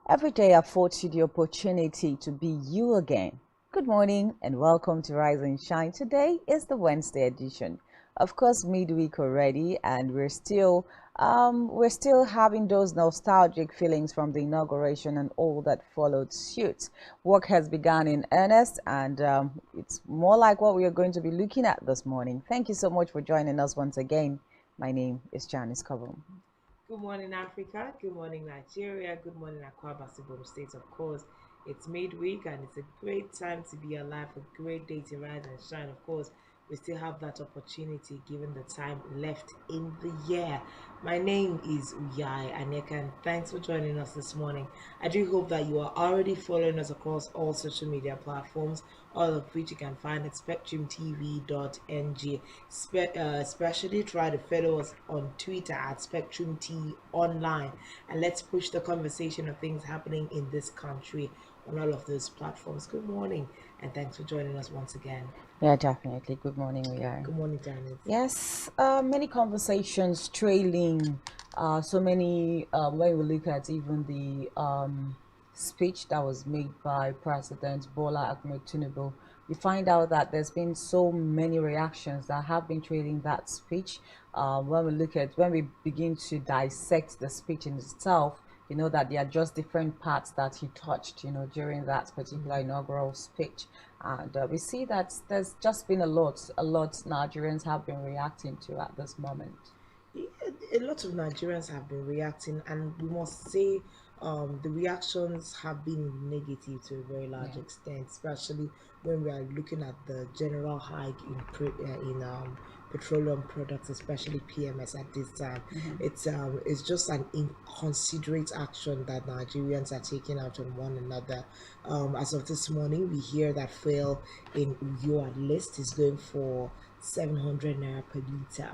Every day affords you the opportunity to be you again. Good morning and welcome to Rise and Shine. Today is the Wednesday edition. Of course, midweek already, and we're still having those nostalgic feelings from the inauguration and all that followed suit. Work has begun in earnest, and it's more like what we are going to be looking at this morning. Thank you so much for joining us once again. My name is Janice Kobum. Good morning, Africa. Good morning, Nigeria. Good morning, Akwa Ibom State. Of course, it's midweek and it's a great time to be alive, a great day to rise and shine. Of course, we still have that opportunity given the time left in the year. My name is Uyai Aneka, and thanks for joining us this morning. I do hope that you are already following us across all social media platforms, all of which you can find at spectrumtv.ng. Especially try to follow us on Twitter at spectrumt online, and let's push the conversation of things happening in this country on all of those platforms. Good morning, and thanks for joining us once again. Yeah, definitely. Good morning, we are. Good morning, Janet. Yes, many conversations trailing. So many, when we look at even the speech that was made by President Bola Ahmed Tinubu, you find out that there's been so many reactions that have been trailing that speech. When we begin to dissect the speech in itself, you know that there are just different parts that he touched, during that particular inaugural speech. And we see that there's just been a lot Nigerians have been reacting to at this moment. A lot of Nigerians have been reacting, and we must say the reactions have been negative to a very large Yeah. extent, especially when we are looking at the general hike in petroleum products, especially PMS at this time. Mm-hmm. It's just an inconsiderate action that Nigerians are taking out on one another. As of this morning, we hear that fuel in Uyo at least is going for 700 naira per liter,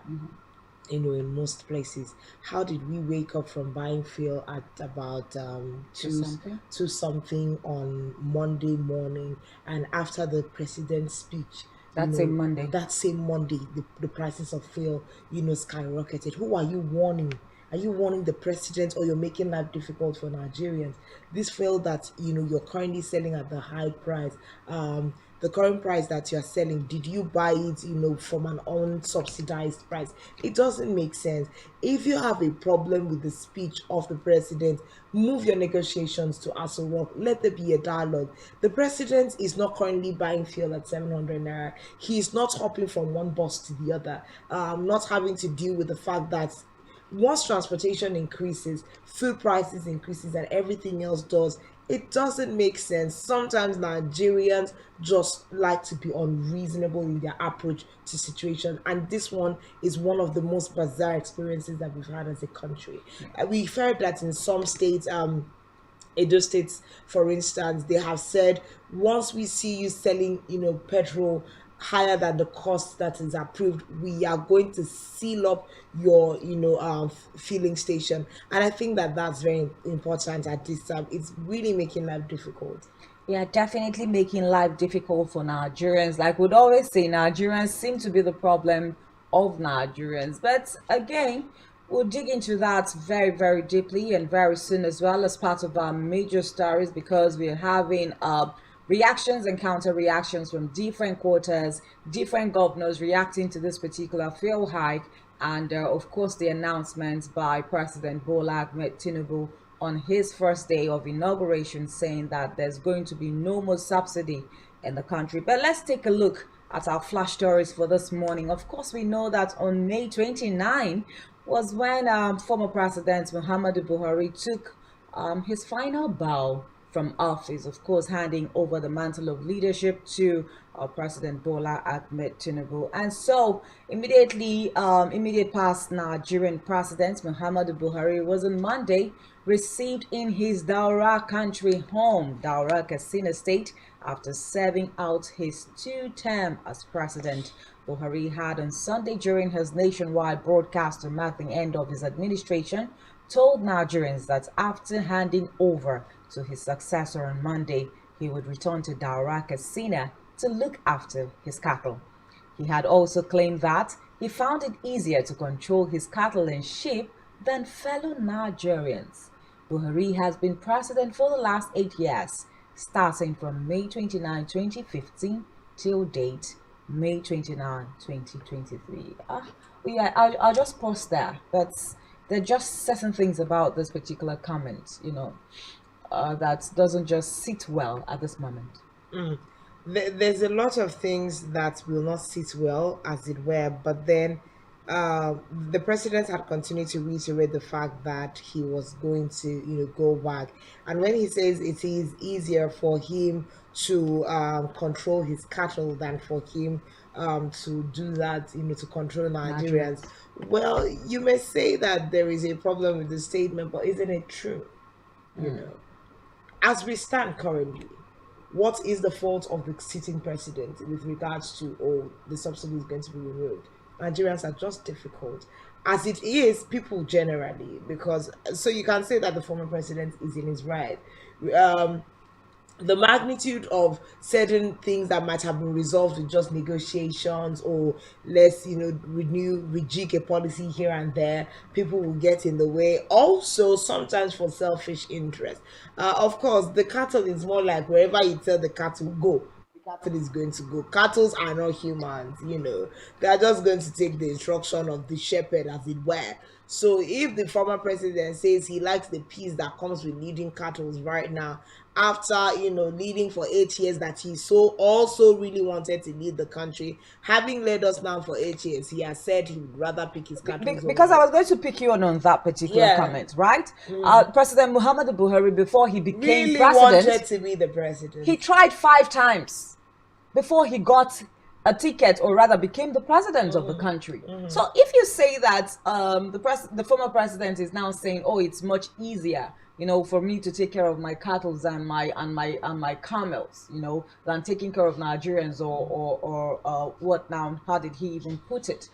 in most places. How did we wake up from buying fuel at about To something. two something on Monday morning, and after the president's speech, That's a Monday. that same Monday, the prices of fuel, skyrocketed? Who are you warning? Are you warning the president, or you're making life difficult for Nigerians? This fuel that you're currently selling at the high price, the current price that you're selling, did you buy it, from an unsubsidized price? It doesn't make sense. If you have a problem with the speech of the president, move your negotiations to Aso Rock. Let there be a dialogue. The president is not currently buying fuel at 700 naira. He is not hopping from one bus to the other, not having to deal with the fact that once transportation increases, food prices increases, and everything else does. It doesn't make sense. Sometimes Nigerians just like to be unreasonable in their approach to situation, and this one is one of the most bizarre experiences that we've had as a country. We've heard that in some states, Edo states, for instance, they have said, once we see you selling, petrol higher than the cost that is approved, we are going to seal up your, filling station. And I think that that's very important at this time. It's really making life difficult. Yeah, definitely making life difficult for Nigerians. Like we'd always say, Nigerians seem to be the problem of Nigerians. But again, we'll dig into that very, very deeply and very soon as well as part of our major stories because we're having reactions and counter reactions from different quarters, different governors reacting to this particular fuel hike, and of course the announcements by President Bola Ahmed Tinubu on his first day of inauguration saying that there's going to be no more subsidy in the country. But let's take a look at our flash stories for this morning. Of course, we know that on May 29 was when former President Muhammadu Buhari took his final bow from office, of course, handing over the mantle of leadership to President Bola Ahmed Tinubu. And so, immediate past Nigerian President Muhammadu Buhari was on Monday received in his Daura country home, Daura Katsina State, after serving out his two-term as president. Buhari had on Sunday during his nationwide broadcast to mark the end of his administration told Nigerians that after handing over to his successor on Monday, he would return to Daura Katsina to look after his cattle. He had also claimed that he found it easier to control his cattle and sheep than fellow Nigerians. Buhari has been president for the last 8 years, starting from May 29, 2015 till date, May 29, 2023. Yeah, I'll just pause there. But there are just certain things about this particular comment, that doesn't just sit well at this moment. There's a lot of things that will not sit well, as it were, but then the president had continued to reiterate the fact that he was going to, go back. And when he says it is easier for him to control his cattle than for him to do that, to control Nigerians. Nigerians. Well, you may say that there is a problem with the statement, but isn't it true? You know, as we stand currently, what is the fault of the sitting president with regards to, oh, the subsidy is going to be removed? Nigerians are just difficult. As it is, people generally, because so you can say that the former president is in his right. Um, the magnitude of certain things that might have been resolved with just negotiations, or let's rejig a policy here and there, people will get in the way, also sometimes for selfish interest. Of course, the cattle is more like wherever you tell the cattle go, the cattle is going to go. Cattle are not humans, they are just going to take the instruction of the shepherd, as it were. So if the former president says he likes the peace that comes with leading cattle right now, after leading for 8 years, that he so also really wanted to lead the country, having led us now for 8 years, he has said he would rather pick his cattle Because I over. was going to pick you on that particular Yeah, comment, right? President Muhammadu Buhari, before he became really president, wanted to be the he president. tried 5 times before he got a ticket, or rather became the president of the country. So if you say that the former president is now saying, oh, it's much easier, for me to take care of my cattle and my camels, than taking care of Nigerians, or what now? How did he even put it?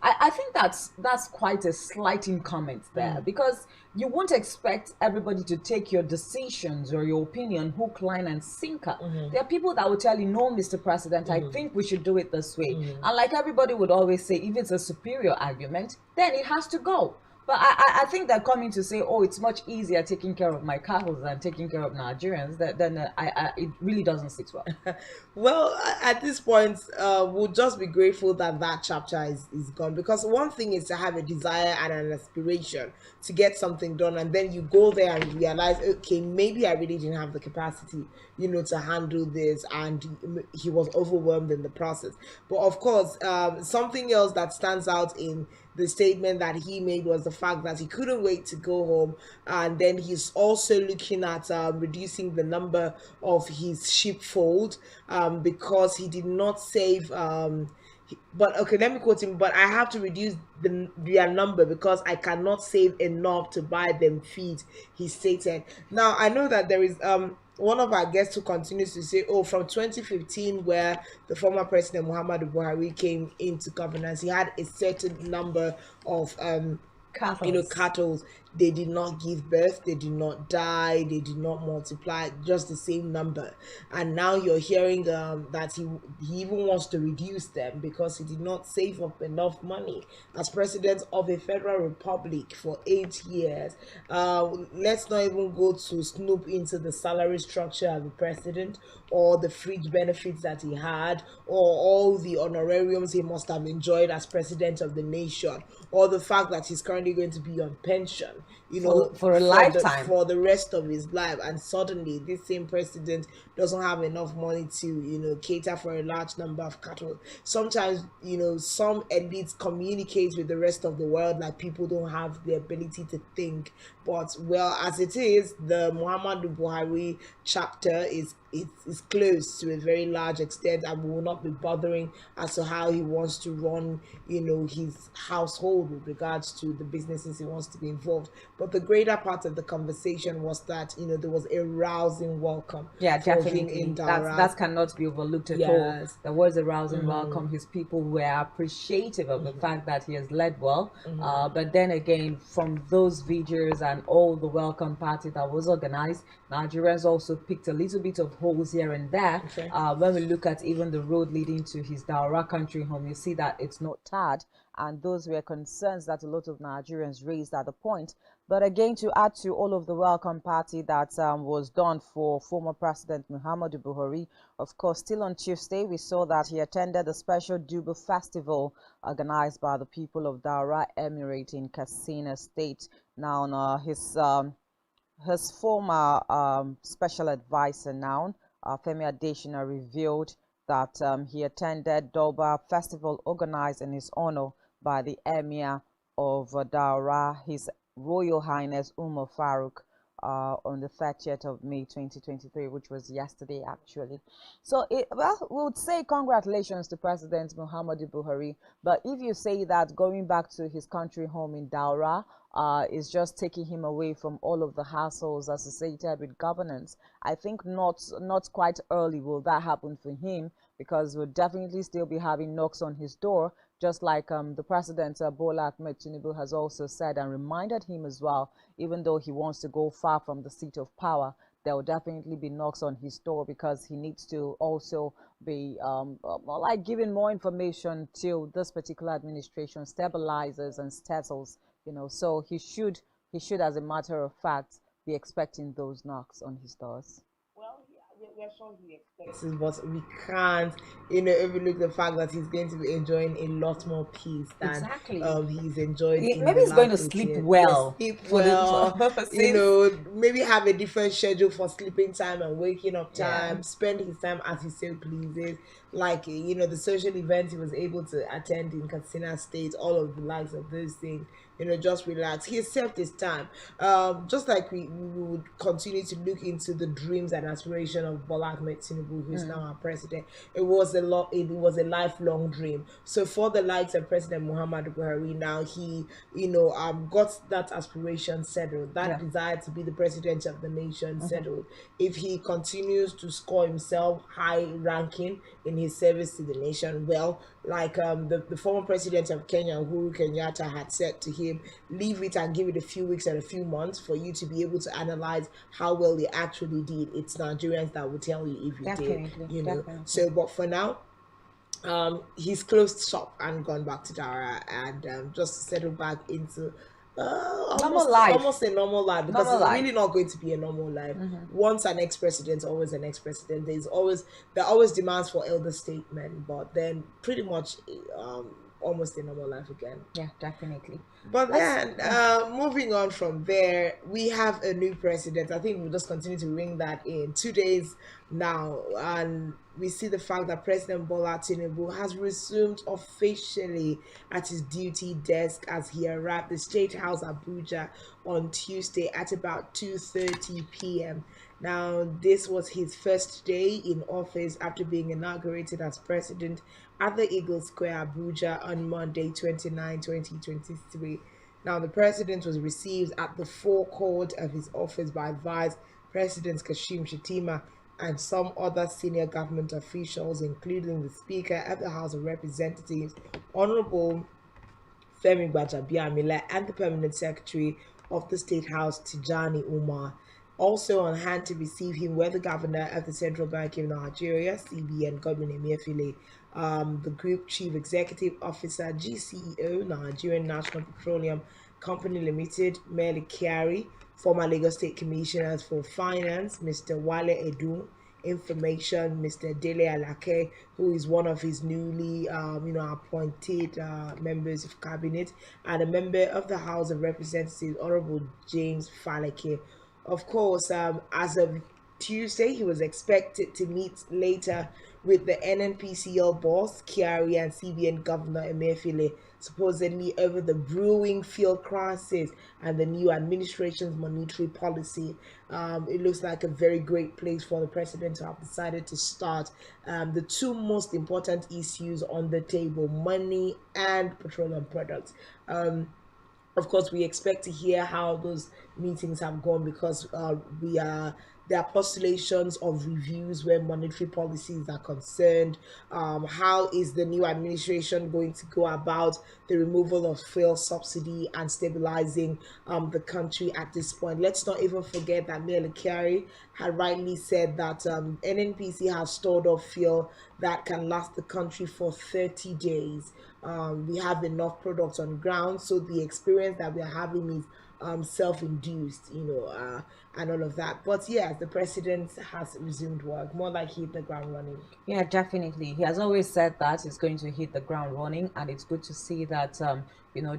I think that's quite a slighting comment there, because you won't expect everybody to take your decisions or your opinion hook, line, and sinker. There are people that will tell you, no, Mr. President, I think we should do it this way. And like everybody would always say, if it's a superior argument, then it has to go. But I think they're coming to say, oh, it's much easier taking care of my cattle than taking care of Nigerians. Then it really doesn't sit well. Well, at this point, we'll just be grateful that that chapter is gone, because one thing is to have a desire and an aspiration to get something done, and then you go there and realize, okay, maybe I really didn't have the capacity, to handle this, and he was overwhelmed in the process. But of course, something else that stands out in the statement that he made was the fact that he couldn't wait to go home, and then he's also looking at reducing the number of his sheepfold, because he did not save. But okay, let me quote him. But I have to reduce their number because I cannot save enough to buy them feed, he stated. Now I know that there is one of our guests who continues to say, oh, from 2015, where the former president Muhammadu Buhari came into governance, he had a certain number of Cattle. cattle. They did not give birth, they did not die, they did not multiply, just the same number. And now you're hearing that he even wants to reduce them because he did not save up enough money as president of a federal republic for 8 years. Let's not even go to snoop into the salary structure of the president, or the fringe benefits that he had, or all the honorariums he must have enjoyed as president of the nation, or the fact that he's currently going to be on pension. for a lifetime. for the rest of his life. And suddenly this same president doesn't have enough money to cater for a large number of cattle. Sometimes some elites communicate with the rest of the world like people don't have the ability to think. But well, as it is, the Muhammadu Buhari chapter is closed to a very large extent, and we will not be bothering as to how he wants to run his household with regards to the businesses he wants to be involved. But the greater part of the conversation was that there was a rousing welcome Yeah, for him definitely. in Daura. That cannot be overlooked at all. Yes. There was a rousing welcome. His people were appreciative of the fact that he has led well. But then again, from those videos and all the welcome party that was organized, Nigerians also picked a little bit of holes here and there. Okay. When we look at even the road leading to his Daura country home, you see that it's not tarred. And those were concerns that a lot of Nigerians raised at the point. But again, to add to all of the welcome party that was done for former President Muhammadu Buhari, of course, still on Tuesday, we saw that he attended the special Dubu Festival organized by the people of Daura Emirate in Katsina State. Now, his former special advisor now, Femi Adesina, revealed that he attended Doba Festival organized in his honor by the Emir of Daura, His Royal Highness Umar Farouk, on the 30th of May 2023, which was yesterday actually. So well, we would say congratulations to President Muhammadu Buhari, but if you say that going back to his country home in Daura is just taking him away from all of the hassles associated with governance, I think not quite early will that happen for him, because we'll definitely still be having knocks on his door, just like the president Bola Ahmed Tinubu has also said and reminded him as well. Even though he wants to go far from the seat of power, there will definitely be knocks on his door, because he needs to also be like giving more information till this particular administration stabilizes and settles. So he should, as a matter of fact, be expecting those knocks on his doors. Well, yeah, we're sure he expects it, but we can't, overlook the fact that he's going to be enjoying a lot more peace than Exactly. he's enjoyed in Maybe the he's going to last 8 sleep years. well. Yes, sleep For well, since maybe have a different schedule for sleeping time and waking up time, Yeah. spend his time as he so pleases. Like, the social events he was able to attend in Katsina State, all of the likes of those things, just relax. He accepted his time. Just like we would continue to look into the dreams and aspiration of Bola Ahmed Tinubu, who is now our president. It was a lifelong dream. So for the likes of President Muhammadu Buhari, now he, got that aspiration settled, that Yeah. desire to be the president of the nation settled. If he continues to score himself high ranking in his service to the nation, well, like the former president of Kenya, Uhuru Kenyatta, had said to him, leave it and give it a few weeks and a few months for you to be able to analyze how well you actually did. It's Nigerians that will tell you if you Definitely, did, definitely. So, but for now, he's closed shop and gone back to Dara and just settled back into Normal life. almost a normal life, because Normal it's life. really not going to be a normal life. Once an ex-president, always an ex-president. There are always demands for elder statesmen, but then pretty much almost a normal life again. Yeah, definitely. But then, moving on from there, we have a new president. I think we'll just continue to ring that in 2 days now. And we see the fact that President Bola Tinubu has resumed officially at his duty desk as he arrived at the State House Abuja on Tuesday at about 2:30 p.m. Now, this was his first day in office after being inaugurated as president at the Eagle Square, Abuja on Monday, 29, 2023. Now, the president was received at the forecourt of his office by Vice President Kashim Shettima and some other senior government officials, including the Speaker of the House of Representatives, Honorable Femi Gbajabiamila, and the Permanent Secretary of the State House, Tijani Umar. Also on hand to receive him were the Governor of the Central Bank of Nigeria, CBN, Godwin Emefiele, the Group Chief Executive Officer, GCEO, Nigerian National Petroleum Company Limited, Mele Kyari, former Lagos State Commissioner for Finance, Mr. Wale Edun, information, Mr. Dele Alake, who is one of his newly, appointed members of cabinet, and a member of the House of Representatives, Honorable James Faleke. Of course, as of Tuesday, he was expected to meet later with the NNPCL boss, Kiari, and CBN Governor Emefiele, supposedly over the brewing fuel crisis and the new administration's monetary policy. It looks like a very great place for the president to have decided to start the two most important issues on the table: money and petroleum products. Of course, we expect to hear how those meetings have gone, because we are there are postulations of reviews where monetary policies are concerned. How is the new administration going to go about the removal of fuel subsidy and stabilizing the country at this point? Let's not even forget that Mayor Kari had rightly said that NNPC has stored up fuel that can last the country for 30 days. We have enough products on ground, so the experience that we're having is self-induced, and all of that. But yeah, the president has resumed work, more like hit the ground running. Yeah, definitely. He has always said that he's going to hit the ground running, and it's good to see that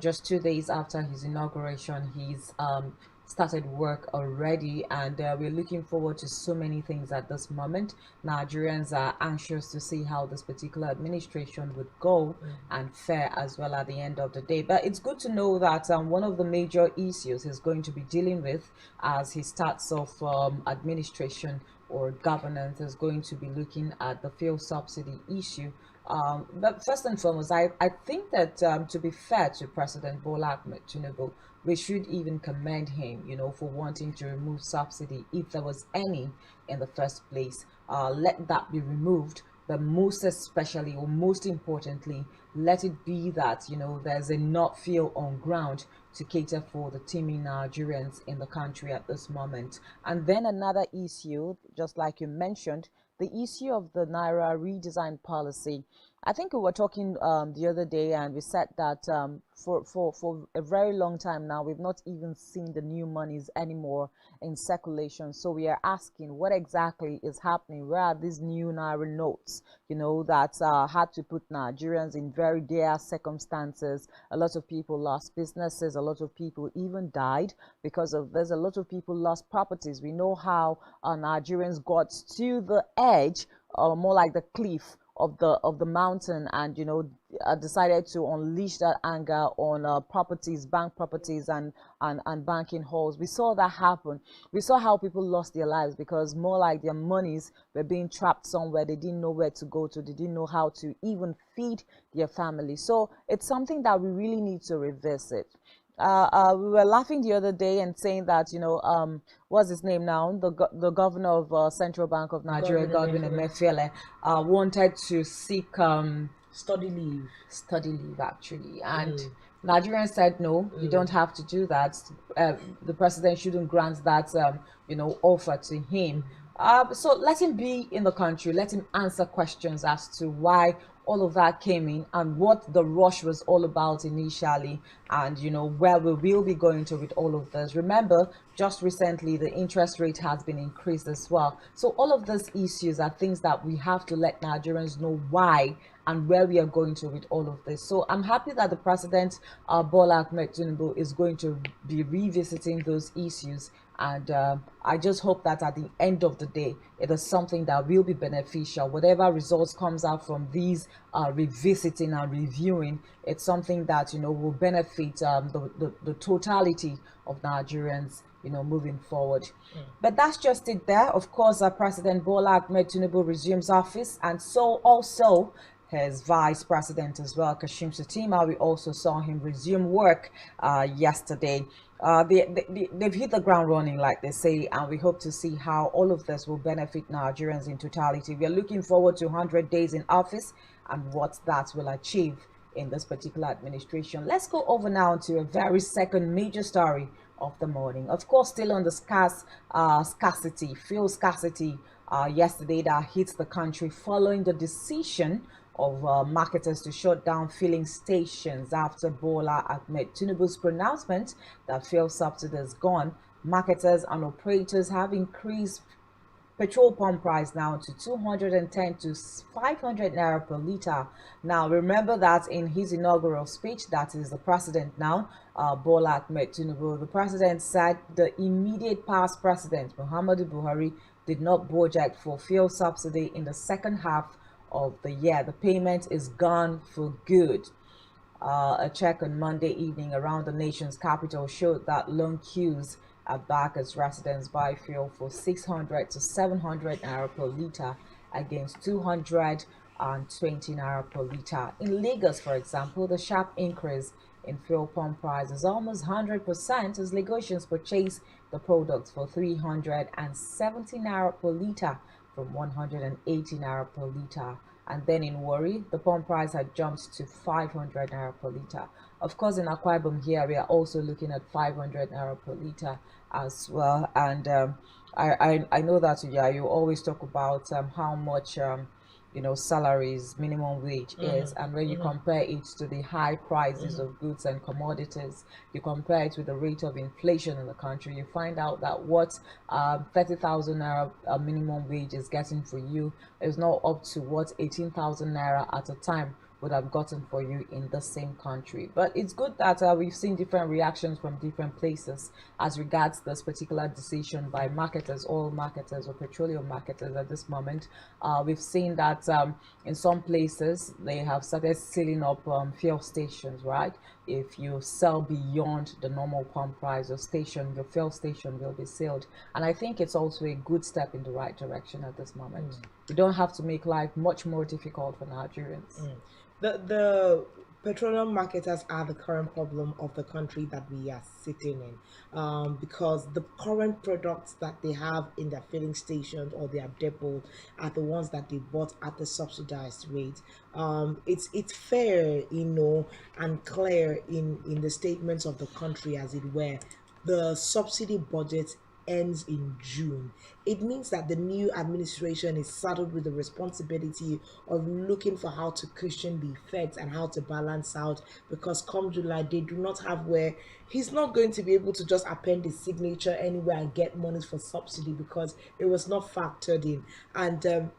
just 2 days after his inauguration, he's started work already, and we're looking forward to so many things at this moment. Nigerians are anxious to see how this particular administration would go and fare as well at the end of the day. But it's good to know that one of the major issues he's going to be dealing with as he starts off administration or governance is going to be looking at the fuel subsidy issue. But first and foremost, I think that to be fair to President Bola Ahmed Tinubu, we should even commend him, for wanting to remove subsidy if there was any in the first place. Let that be removed. But most especially, or most importantly, let it be that, there's enough fuel on ground to cater for the teeming Nigerians in the country at this moment. And then another issue, just like you mentioned, the issue of the Naira redesign policy. I think we were talking the other day, and we said that for a very long time now, we've not even seen the new monies anymore in circulation. So we are asking, what exactly is happening? Where are these new Naira notes, that had to put Nigerians in very dire circumstances? A lot of people lost businesses. A lot of people even died because of this. A lot of people lost properties. We know how Nigerians got to the edge, or more like the cliff of the mountain, and decided to unleash that anger on properties, bank properties, and banking halls. We saw that happen. We saw how people lost their lives because more like their monies were being trapped somewhere. They didn't know where to go to. They didn't know how to even feed their family. So it's something that we really need to revisit. We were laughing the other day and saying that, what's his name now? The governor of Central Bank of Nigeria, Godwin Emefiele, wanted to seek Study leave. study leave actually, and Nigerians said no, you don't have to do that. The president shouldn't grant that, offer to him. So let him be in the country. Let him answer questions as to why all of that came in and what the rush was all about initially, and where we will be going to with all of this. Remember, just recently the interest rate has been increased as well. So all of these issues are things that we have to let Nigerians know why and where we are going to with all of this. So I'm happy that the president, Bola Ahmed Tinubu, is going to be revisiting those issues, and I just hope that at the end of the day, it is something that will be beneficial. Whatever results comes out from these revisiting and reviewing, it's something that will benefit the totality of Nigerians, moving forward. But that's just it there. Of course, President Bola Ahmed Tinubu resumes office, and so also his vice president as well, Kashim Shettima. We also saw him resume work yesterday. They've hit the ground running, like they say, and we hope to see how all of this will benefit Nigerians in totality. We are looking forward to 100 days in office and what that will achieve in this particular administration. Let's go over now to a very second major story of the morning. Of course, still on the scarcity, fuel scarcity yesterday that hit the country following the decision of marketers to shut down filling stations after Bola Ahmed Tinubu's pronouncement that fuel subsidy is gone. Marketers and operators have increased petrol pump price now to 210 to 500 naira per liter. Now, remember that in his inaugural speech, that is the president now, Bola Ahmed Tinubu, the president said the immediate past president, Muhammadu Buhari, did not budget for fuel subsidy in the second half of the year. The payment is gone for good. A check on Monday evening around the nation's capital showed that long queues are back as residents buy fuel for 600 to 700 naira per liter against 220 naira per liter. In Lagos, for example, the sharp increase in fuel pump price is almost 100% as Lagosians purchase the products for 370 naira per liter from 180 naira per liter. And then in Warri, the pump price had jumped to 500 naira per liter. Of course, in Akwa Ibom here, we are also looking at 500 naira per liter as well. And I know that, yeah, you always talk about how much salaries minimum wage is, and when you compare it to the high prices of goods and commodities, you compare it with the rate of inflation in the country, you find out that what 30,000 naira minimum wage is getting for you is not up to what 18,000 naira at a time would have gotten for you in the same country. But it's good that we've seen different reactions from different places as regards this particular decision by marketers, oil marketers or petroleum marketers at this moment. We've seen that in some places they have started sealing up fuel stations, right? If you sell beyond the normal pump price, your fuel station will be sealed. And I think it's also a good step in the right direction at this moment. We don't have to make life much more difficult for Nigerians. The petroleum marketers are the current problem of the country that we are sitting in, because the current products that they have in their filling stations or their depot are the ones that they bought at the subsidized rate. It's fair, and clear in the statements of the country, as it were. The subsidy budget ends in June. It means that the new administration is saddled with the responsibility of looking for how to cushion the effects and how to balance out, because come July, they do not have where he's not going to be able to just append his signature anywhere and get monies for subsidy because it was not factored in. And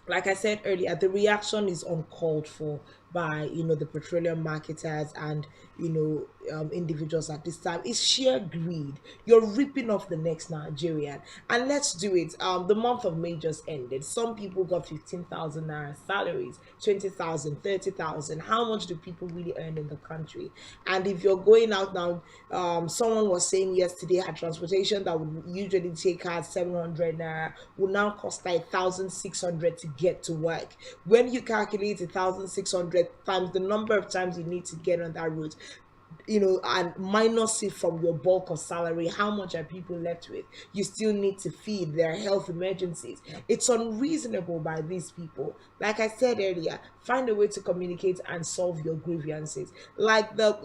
like I said earlier, the reaction is uncalled for by the petroleum marketers and individuals at this time. It's sheer greed. You're ripping off the next Nigerian, and let's do it. The month of May just ended. Some people got 15,000 naira salaries, 20,000, 30,000. How much do people really earn in the country? And if you're going out now, someone was saying yesterday, her transportation that would usually take her 700 naira will now cost her 1,600 to get to work. When you calculate 1,600 times the number of times you need to get on that route, and minus it from your bulk of salary, how much are people left with? You still need to feed their health emergencies. It's unreasonable by these people. Like I said earlier, find a way to communicate and solve your grievances. Like the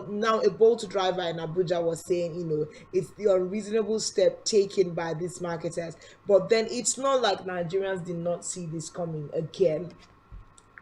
now a Bolt driver in Abuja was saying, it's the unreasonable step taken by these marketers. But then it's not like Nigerians did not see this coming again.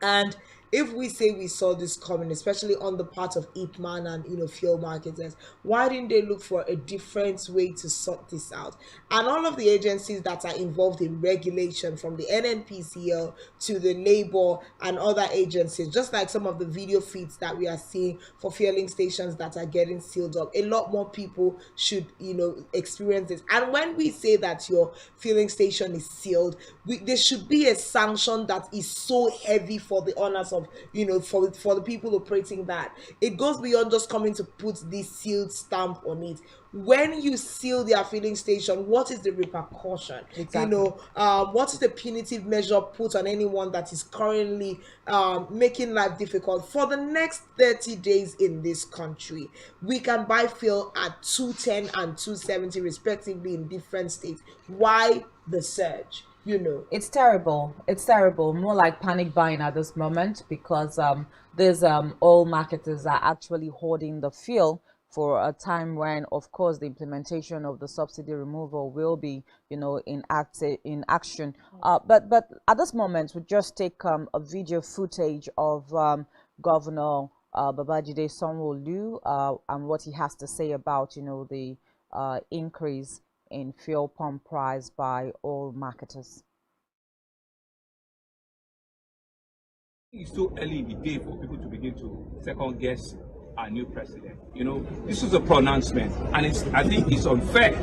And if we say we saw this coming, especially on the part of Ipman and fuel marketers, why didn't they look for a different way to sort this out? And all of the agencies that are involved in regulation, from the NNPCL to the Labor and other agencies, just like some of the video feeds that we are seeing for fueling stations that are getting sealed up, a lot more people should experience this. And when we say that your fueling station is sealed, there should be a sanction that is so heavy for the owners of for the people operating that. It goes beyond just coming to put this sealed stamp on it. When you seal their filling station, what is the repercussion? Exactly. What is the punitive measure put on anyone that is currently making life difficult? For the next 30 days in this country, we can buy fuel at 210 and 270 respectively in different states. Why the surge? It's terrible. It's terrible. More like panic buying at this moment because these oil marketers are actually hoarding the fuel for a time when, of course, the implementation of the subsidy removal will be, in action. But at this moment, we just take a video footage of Governor Babajide Sanwo-Olu and what he has to say about, the increase in fuel pump price by oil marketers. It's too early in the day for people to begin to second guess our new president. This is a pronouncement, and I think it's unfair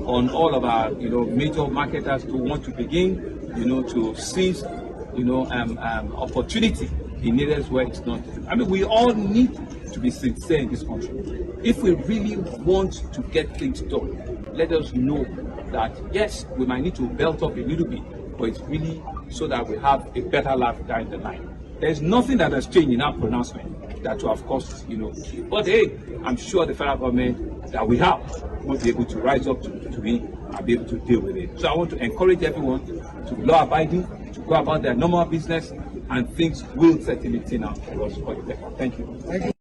on all of our, major marketers to want to begin, to seize, opportunity in areas where it's not. I mean, we all need to be sincere in this country. If we really want to get things done, let us know that yes, we might need to belt up a little bit, but it's really so that we have a better life down the line. There's nothing that has changed in our pronouncement that will have caused, But hey, I'm sure the federal government that we have will be able to rise up to it and be able to deal with it. So I want to encourage everyone to be law-abiding, to go about their normal business, and things will certainly turn out for us for the better. Thank you.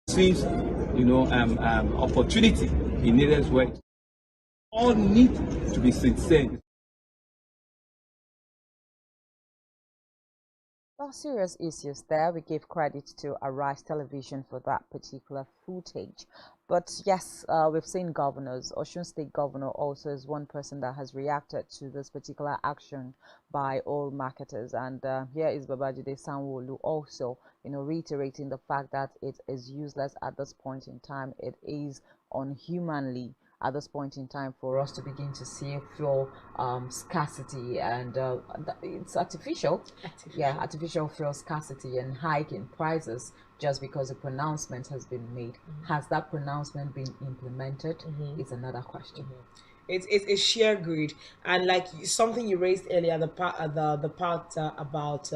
Seize, opportunity in areas where all need to be sincere. Well, serious issues there. We give credit to Arise Television for that particular footage. But yes, we've seen governors. Osun State Governor also is one person that has reacted to this particular action by oil marketers. And here is Babajide Sanwo-Olu also, reiterating the fact that it is useless at this point in time. It is unhumanly at this point in time for us to begin to see fuel scarcity, and it's artificial. Yeah, artificial fuel scarcity and hike in prices just because a pronouncement has been made. Has that pronouncement been implemented? It's another question. It's sheer greed, and like something you raised earlier, the part about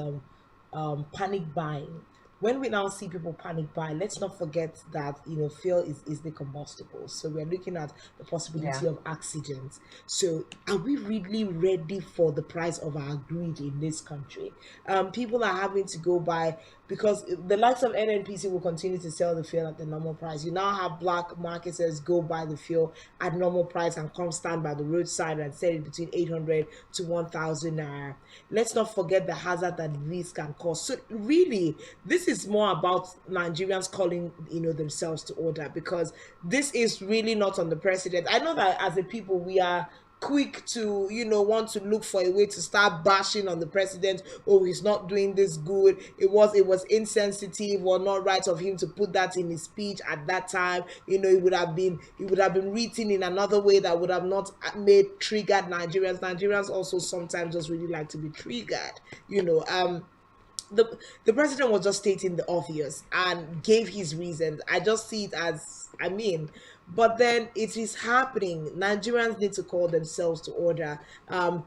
panic buying. When we now see people panic buy, let's not forget that fuel is the combustible. So we're looking at the possibility of accidents. So are we really ready for the price of our greed in this country? People are having to go buy, because the likes of NNPC will continue to sell the fuel at the normal price. You now have black marketers go buy the fuel at normal price and come stand by the roadside and sell it between 800 to 1,000 naira. Let's not forget the hazard that this can cause. So really, this is more about Nigerians calling themselves to order, because this is really not on the president. I know that as a people we are quick to want to look for a way to start bashing on the president. Oh, he's not doing this good. It was insensitive or not right of him to put that in his speech at that time. It would have been written in another way that would have not made triggered Nigerians also sometimes just really like to be triggered. The president was just stating the obvious and gave his reasons. I just see it as, but then it is happening. Nigerians need to call themselves to order.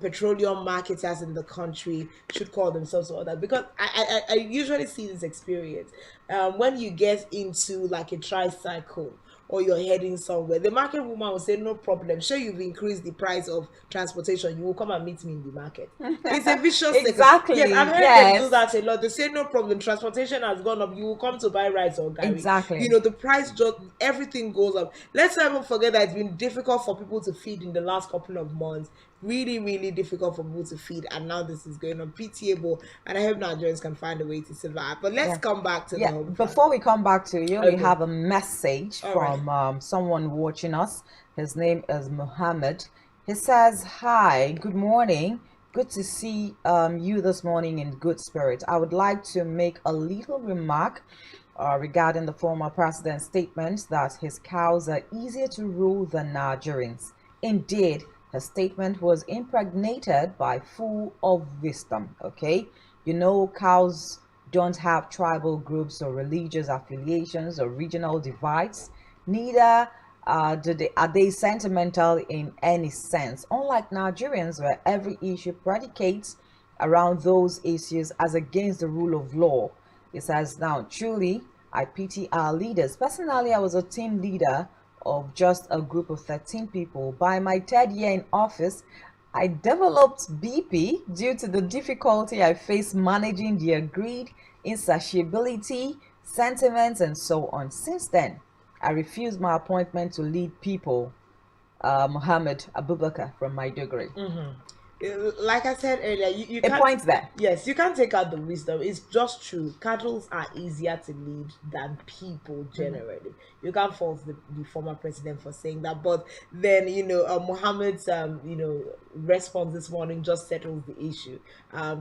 Petroleum marketers in the country should call themselves to order, because I usually see this experience when you get into like a tricycle or you're heading somewhere. The market woman will say, no problem, sure, you've increased the price of transportation, you will come and meet me in the market. It's a vicious Exactly. Yes, I've heard them do that a lot. They say, no problem, transportation has gone up, you will come to buy rice or garri. Exactly. The price, just everything goes up. Let's not even forget that it's been difficult for people to feed in the last couple of months. Really, really difficult for people to feed, and now this is going on. Pitiable, and I hope Nigerians can find a way to survive. But let's come back to the home. Before we come back to you, we have a message from someone watching us. His name is Muhammad. He says, "Hi, good morning. Good to see you this morning in good spirit. I would like to make a little remark regarding the former president's statement that his cows are easier to rule than Nigerians. Indeed, her statement was impregnated by full of wisdom." Okay, cows don't have tribal groups or religious affiliations or regional divides. Neither are they sentimental in any sense, unlike Nigerians, where every issue predicates around those issues as against the rule of law. It says, "Now, truly, I pity our leaders. Personally, I was a team leader of just a group of 13 people. By my third year in office, I developed BP due to the difficulty I faced managing their greed, insatiability, sentiments, and so on. Since then, I refused my appointment to lead people." Muhammad Abubakar from Maiduguri. Like I said earlier, you A can't. point there. Yes, you can't take out the wisdom. It's just true. Cattle are easier to lead than people generally. You can't fault the former president for saying that. But then, Mohammed's response this morning just settles the issue.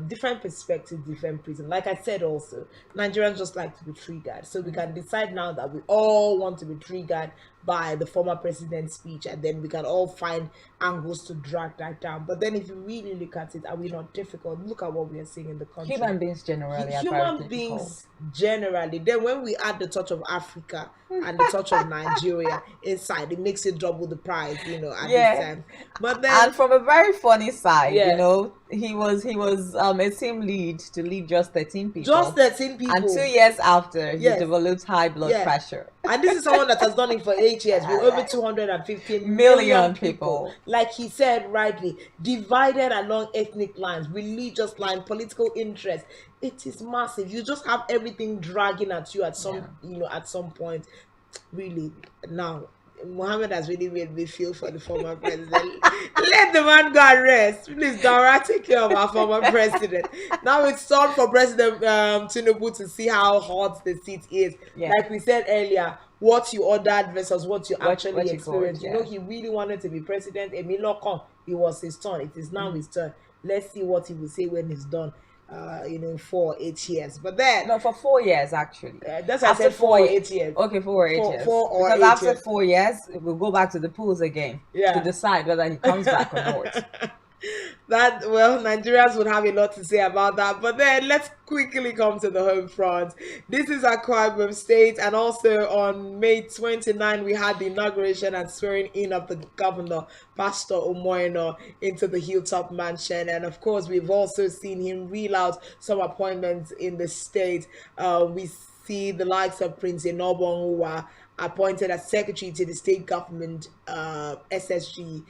Different perspectives, different prism. Like I said, also Nigerians just like to be triggered, so we can decide now that we all want to be triggered by the former president's speech, and then we can all find angles to drag that down. But then if you really look at it, are we not difficult? Look at what we are seeing in the country. Human beings generally are very Human difficult. beings generally. Then when we add the touch of Africa and the touch of Nigeria inside, it makes it double the price, at Yeah. this time. But then, And from a very funny side, Yeah. he was a team lead to lead just 13 people. just 13 people. And 2 years after, he Yes. developed high blood Yeah. pressure. And this is someone that has done it for 8 years with over 215 Million million people. people. Like he said rightly, divided along ethnic lines, religious lines, political interests. It is massive. You just have everything dragging at you at at some point. Really, now Mohammed has really made me feel for the former president. Let the man go and rest. Please, Dara, take care of our former president. Now it's time for President Tinubu to see how hot the seat is. Yeah. Like we said earlier, what you ordered versus what you actually what you experienced. got, He really wanted to be president. Emilokon, it was his turn. It is now his turn. Let's see what he will say when he's done. For 8 years. But then, No, for 4 years actually. that's why I said 4 or 8 years. Okay, 4 or 8 years. Four or Because 8 after years. 4 years, we'll go back to the polls again Yeah. to decide whether he comes back or not. Nigerians would have a lot to say about that. But then let's quickly come to the home front. This is Akwa Ibom State, and also on May 29, we had the inauguration and swearing in of the governor, Pastor Omoyeno, into the Hilltop Mansion. And of course, we've also seen him reel out some appointments in the state. We see the likes of Prince Enobong, who were appointed as secretary to the state government, SSG.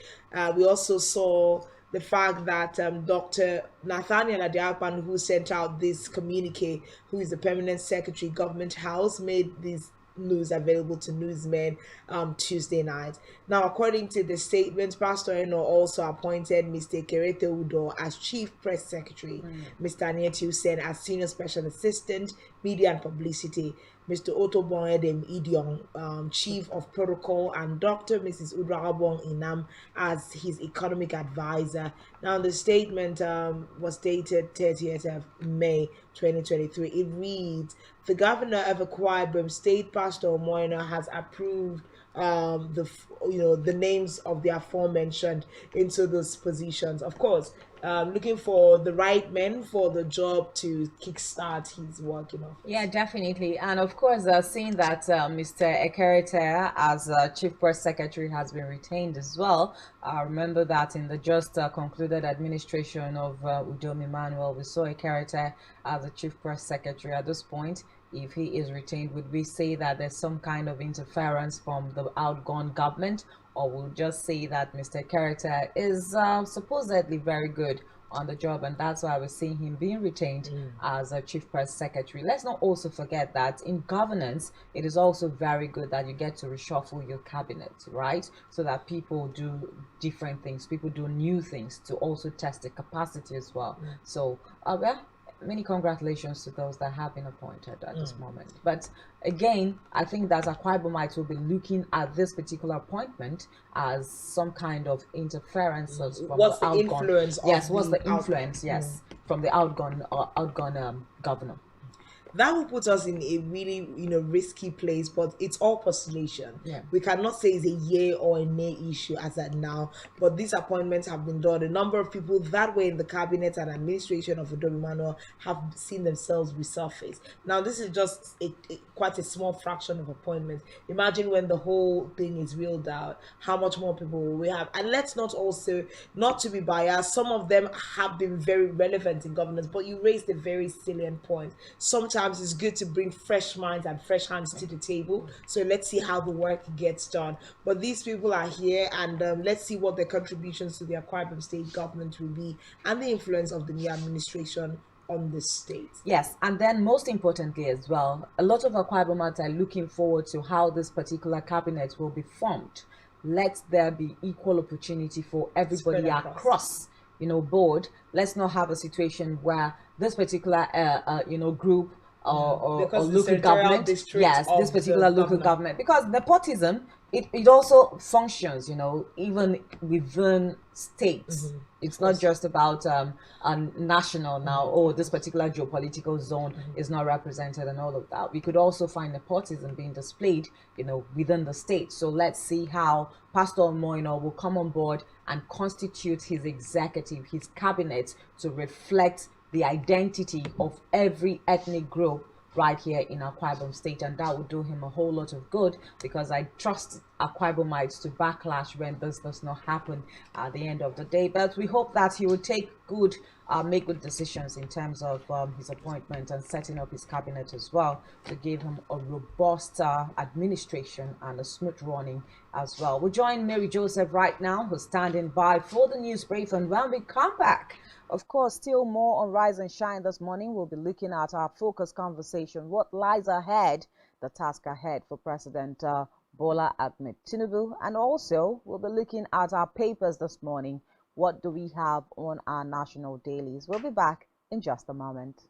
We also saw the fact that Dr. Nathaniel Adiakpan, who sent out this communique, who is the permanent secretary, Government House, made this news available to newsmen Tuesday night. Now, according to the statement, Pastor Eno also appointed Mr. Kerete Udo as chief press secretary, Mr. Nietu Sen as senior special assistant, media and publicity, Mr. Otobon Edem Idiong, chief of protocol, and Dr. Mrs. Udragabong Inam as his economic advisor. Now, the statement was dated 30th of May 2023. It reads, the governor of Akwa Ibom State, Pastor Omoyeno, has approved the names of the aforementioned into those positions. Of course, looking for the right men for the job to kickstart his work in office. Yeah, definitely. And of course, seeing that Mr. Ekerete as Chief Press Secretary has been retained as well. Remember that in the just concluded administration of Udom Emmanuel, we saw Ekerete as the Chief Press Secretary. At this point, if he is retained, would we say that there's some kind of interference from the outgone government, or we'll just say that Mr. Ekerete is supposedly very good on the job, and that's why we're seeing him being retained as a chief press secretary? Let's not also forget that in governance, it is also very good that you get to reshuffle your cabinet, right? So that people do different things, people do new things to also test the capacity as well. So, many congratulations to those that have been appointed at this moment. But again, I think that Akwa Ibomites will be looking at this particular appointment as some kind of interference from What's the the outgone. influence of Yes, what's the the influence? Yes, from the outgone governor. That will put us in a really risky place, but it's all postulation. Yeah. We cannot say it's a yay or a nay issue as at now, but these appointments have been done. A number of people that were in the cabinet and administration of Udom Emmanuel have seen themselves resurface. Now, this is just quite a small fraction of appointments. Imagine when the whole thing is reeled out, how much more people will we have? And let's not also, not to be biased, some of them have been very relevant in governance, but you raised a very salient point. Sometimes it's good to bring fresh minds and fresh hands to the table. So let's see how the work gets done. But these people are here, and let's see what their contributions to the Akwa Ibom State government will be, and the influence of the new administration on the state. Yes, and then most importantly as well, a lot of Akwa Ibomites are looking forward to how this particular cabinet will be formed. Let there be equal opportunity for everybody Spread across board, let's not have a situation where this particular group or Because the local senatorial government, district yes, this of the particular local governor. government, because nepotism, it also functions, even within states. It's not just about national now. Oh, this particular geopolitical zone is not represented and all of that. We could also find nepotism being displayed, within the state. So let's see how Pastor Moino will come on board and constitute his executive, his cabinet, to reflect the identity of every ethnic group right here in Akwa Ibom State, and that would do him a whole lot of good, because I trust Akwa Ibomites to backlash when this does not happen at the end of the day. But we hope that he will make good decisions in terms of his appointment and setting up his cabinet as well, to give him a robust administration and a smooth running as well. We'll join Mary Joseph right now, who's standing by for the news brief, and when we come back, of course, still more on Rise and Shine this morning. We'll be looking at our focus conversation, what lies ahead, the task ahead for President Bola Ahmed Tinubu. And also, we'll be looking at our papers this morning. What do we have on our national dailies? We'll be back in just a moment.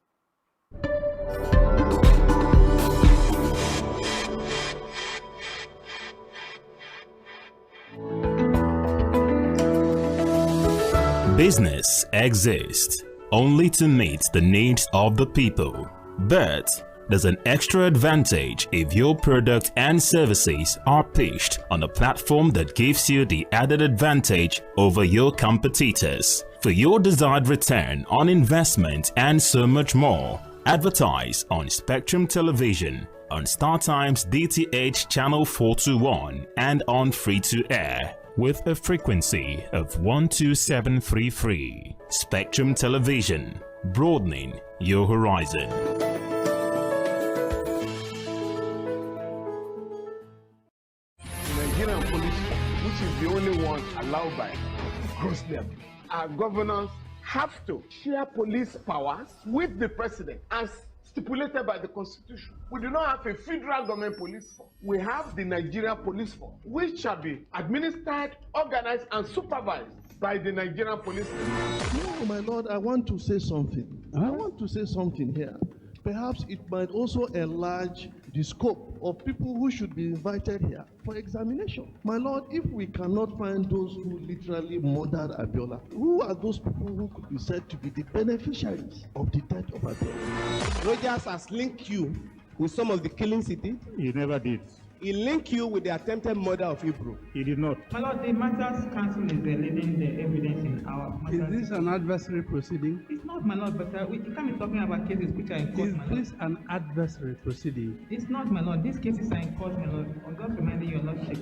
Business exists only to meet the needs of the people, but there's an extra advantage if your product and services are pitched on a platform that gives you the added advantage over your competitors. For your desired return on investment and so much more, advertise on Spectrum Television, on StarTimes DTH Channel 421, and on free-to-air with a frequency of 12733. Spectrum Television, broadening your horizon. Nigerian police, which is the only one allowed by cross level. Our governors have to share police powers with the president as stipulated by the constitution. We do not have a federal government police force. We have the Nigerian police force, which shall be administered, organized, and supervised by the Nigerian police force. No, my lord, I want to say something. I want to say something here. Perhaps it might also enlarge the scope of people who should be invited here for examination. My lord, if we cannot find those who literally murdered Abiola, who are those people who could be said to be the beneficiaries of the death of Abiola? Rogers has linked you with some of the killings he did. He never did. He linked you with the attempted murder of Hebrew. He did not. My lord, the Matters Council is leading the evidence in our matters. Is this an adversary proceeding? It's not, my lord, but you can't be talking about cases which are in court, Is my lord. this an adversary proceeding? It's not, my lord. These cases are in court, my lord. I'm just reminding your lordship.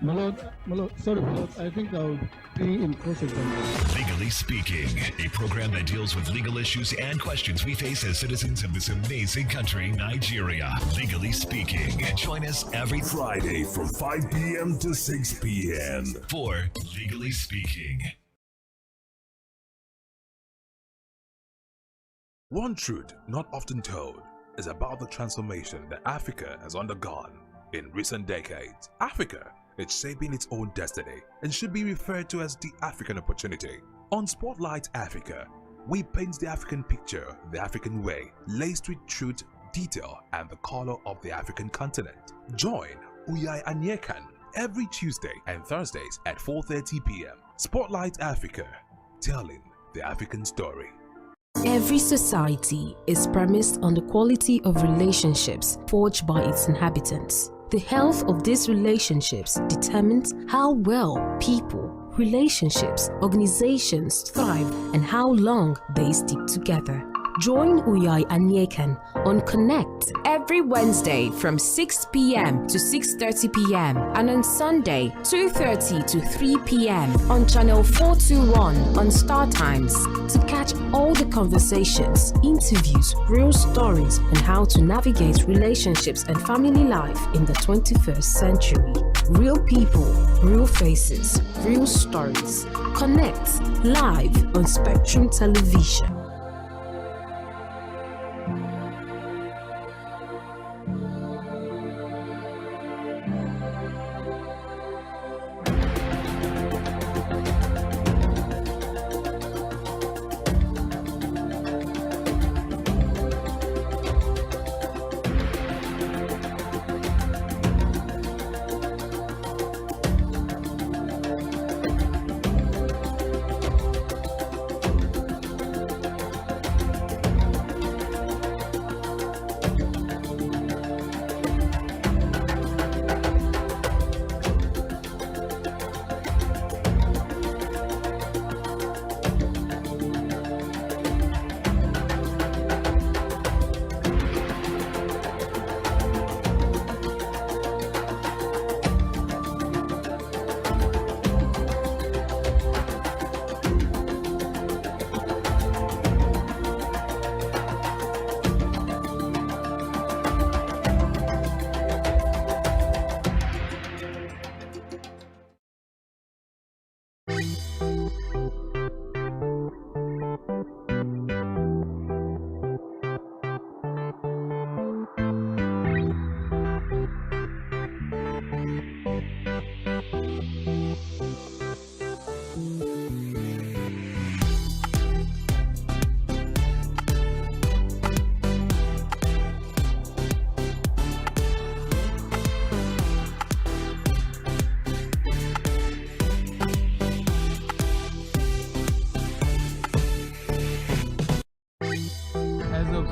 My lord, sorry, my lord, I think I'll be in cross-examination. Legally Speaking, a program that deals with legal issues and questions we face as citizens of this amazing country, Nigeria. Legally Speaking. Join us every Friday from 5 p.m. to 6 p.m. for Legally Speaking. One truth not often told is about the transformation that Africa has undergone in recent decades. Africa is shaping its own destiny and should be referred to as the African opportunity. On Spotlight Africa, we paint the African picture the African way, laced with truth, detail, and the color of the African continent. Join Uyai Anyekan every Tuesday and Thursdays at 4:30 p.m. Spotlight Africa, telling the African story. Every society is premised on the quality of relationships forged by its inhabitants. The health of these relationships determines how well people, relationships, organizations thrive and how long they stick together. Join Uyai Anyekan on Connect every Wednesday from 6 p.m. to 6:30 p.m. and on Sunday 2:30 to 3 p.m. on channel 421 on StarTimes to catch all the conversations, interviews, real stories, and how to navigate relationships and family life in the 21st century. Real people, real faces, real stories. Connect live on Spectrum Television.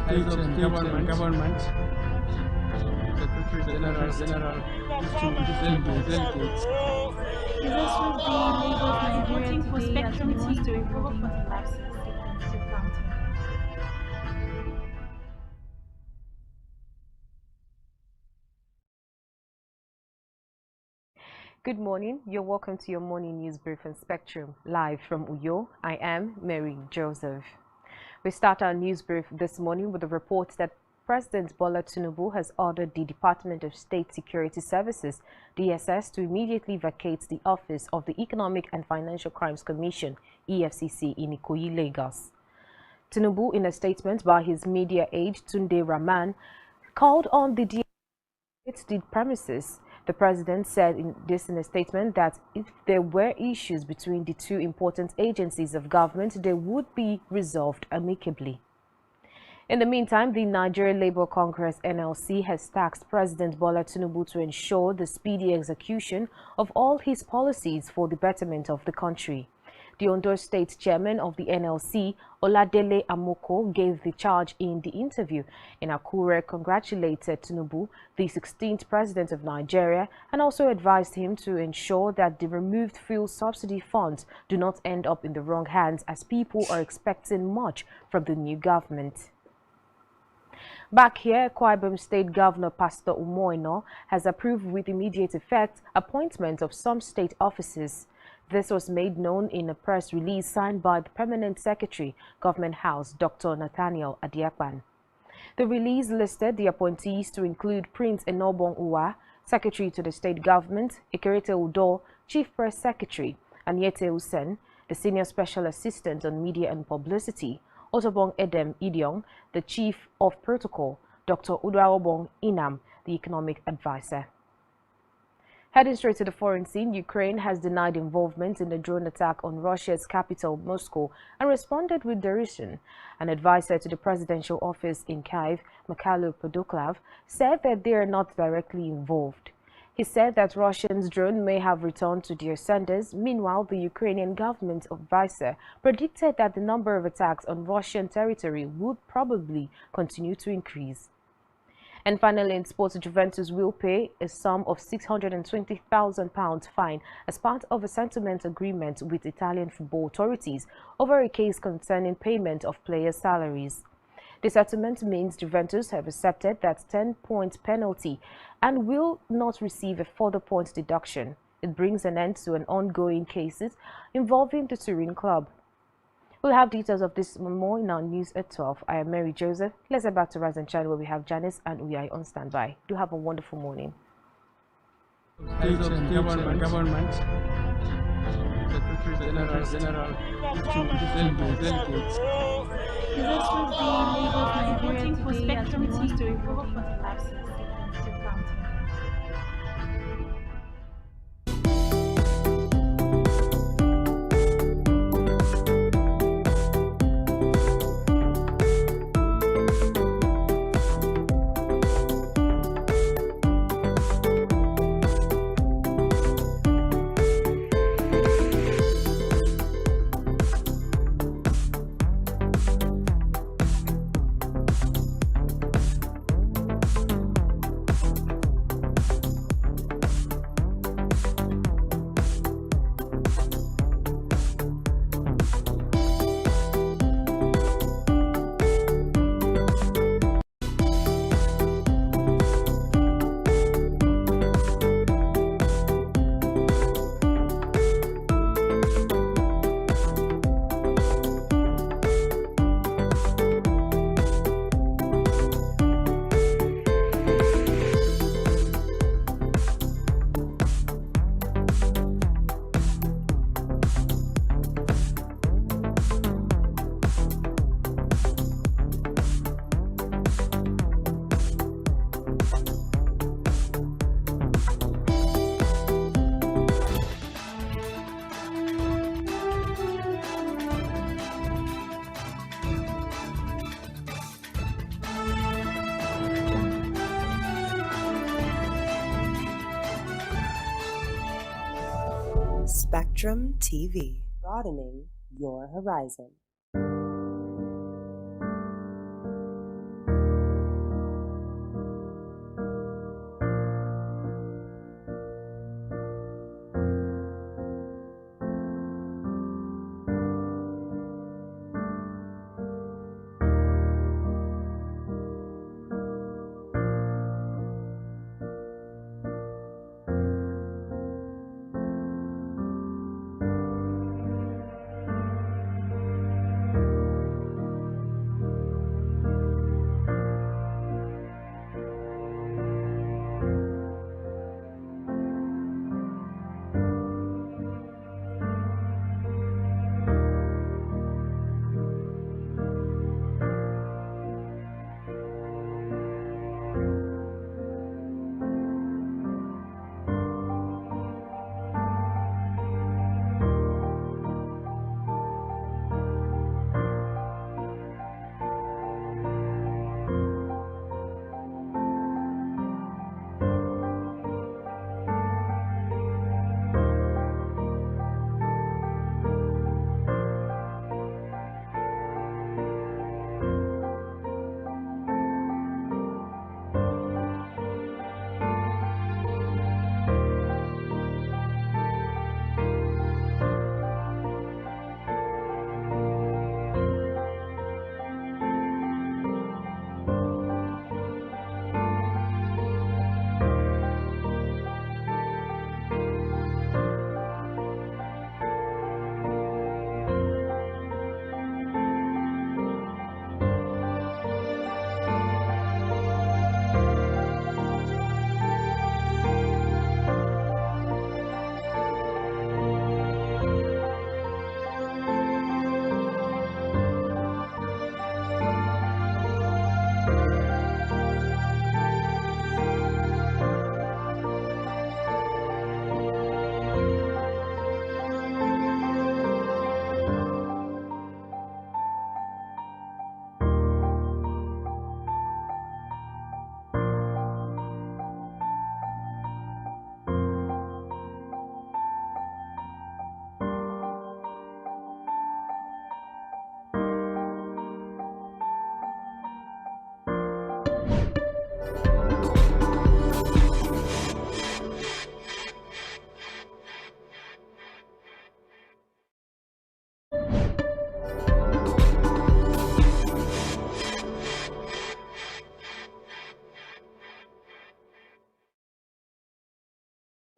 states and government, Secretary General, distinguished delegates. This was the Lagos Nigeria for Spectrum TV to report for the last 6 seconds to counting. Good morning. You're welcome to your morning news brief on Spectrum, live from Uyo. I am Mary Joseph. We start our news brief this morning with a report that President Bola Tinubu has ordered the Department of State Security Services, DSS, to immediately vacate the office of the Economic and Financial Crimes Commission, EFCC, in Ikoyi, Lagos. Tinubu, in a statement by his media aide, Tunde Rahman, called on the DSS to vacate the premises. The president said in a statement that if there were issues between the two important agencies of government, they would be resolved amicably. In the meantime, the Nigeria Labour Congress (NLC) has tasked President Bola Tinubu to ensure the speedy execution of all his policies for the betterment of the country. The Ondo State Chairman of the NLC, Oladele Amoko, gave the charge in the interview. In Akure, congratulated Tinubu, the 16th President of Nigeria, and also advised him to ensure that the removed fuel subsidy funds do not end up in the wrong hands, as people are expecting much from the new government. Back here, Akwa Ibom State Governor Pastor Umoino has approved with immediate effect appointment of some state officers. This was made known in a press release signed by the Permanent Secretary, Government House, Dr. Nathaniel Adiakpan. The release listed the appointees to include Prince Enobong Uwa, Secretary to the State Government, Ekerete Udo, Chief Press Secretary, Anyete Usen, the Senior Special Assistant on Media and Publicity, Otobong Edem Idiong, the Chief of Protocol, Dr. Udaobong Inam, the Economic Advisor. Heading straight to the foreign scene, Ukraine has denied involvement in the drone attack on Russia's capital, Moscow, and responded with derision. An advisor to the presidential office in Kyiv, Mikhailo Podolyak, said that they are not directly involved. He said that Russia's drone may have returned to their senders. Meanwhile, the Ukrainian government advisor predicted that the number of attacks on Russian territory would probably continue to increase. And finally, in sports, Juventus will pay a sum of £620,000 fine as part of a settlement agreement with Italian football authorities over a case concerning payment of players' salaries. The settlement means Juventus have accepted that 10-point penalty and will not receive a further point deduction. It brings an end to an ongoing cases involving the Turin club. We'll have details of this more in our news at 12. I am Mary Joseph. Let's head back to Rise and Shine, where we have Janice and Uyai on standby. Do have a wonderful morning. States and government, Secretary General, distinguished delegates. This was the Lagos Nigeria for Spectrum TV to report for the last 6 seconds to counting. Spectrum TV, broadening your horizon.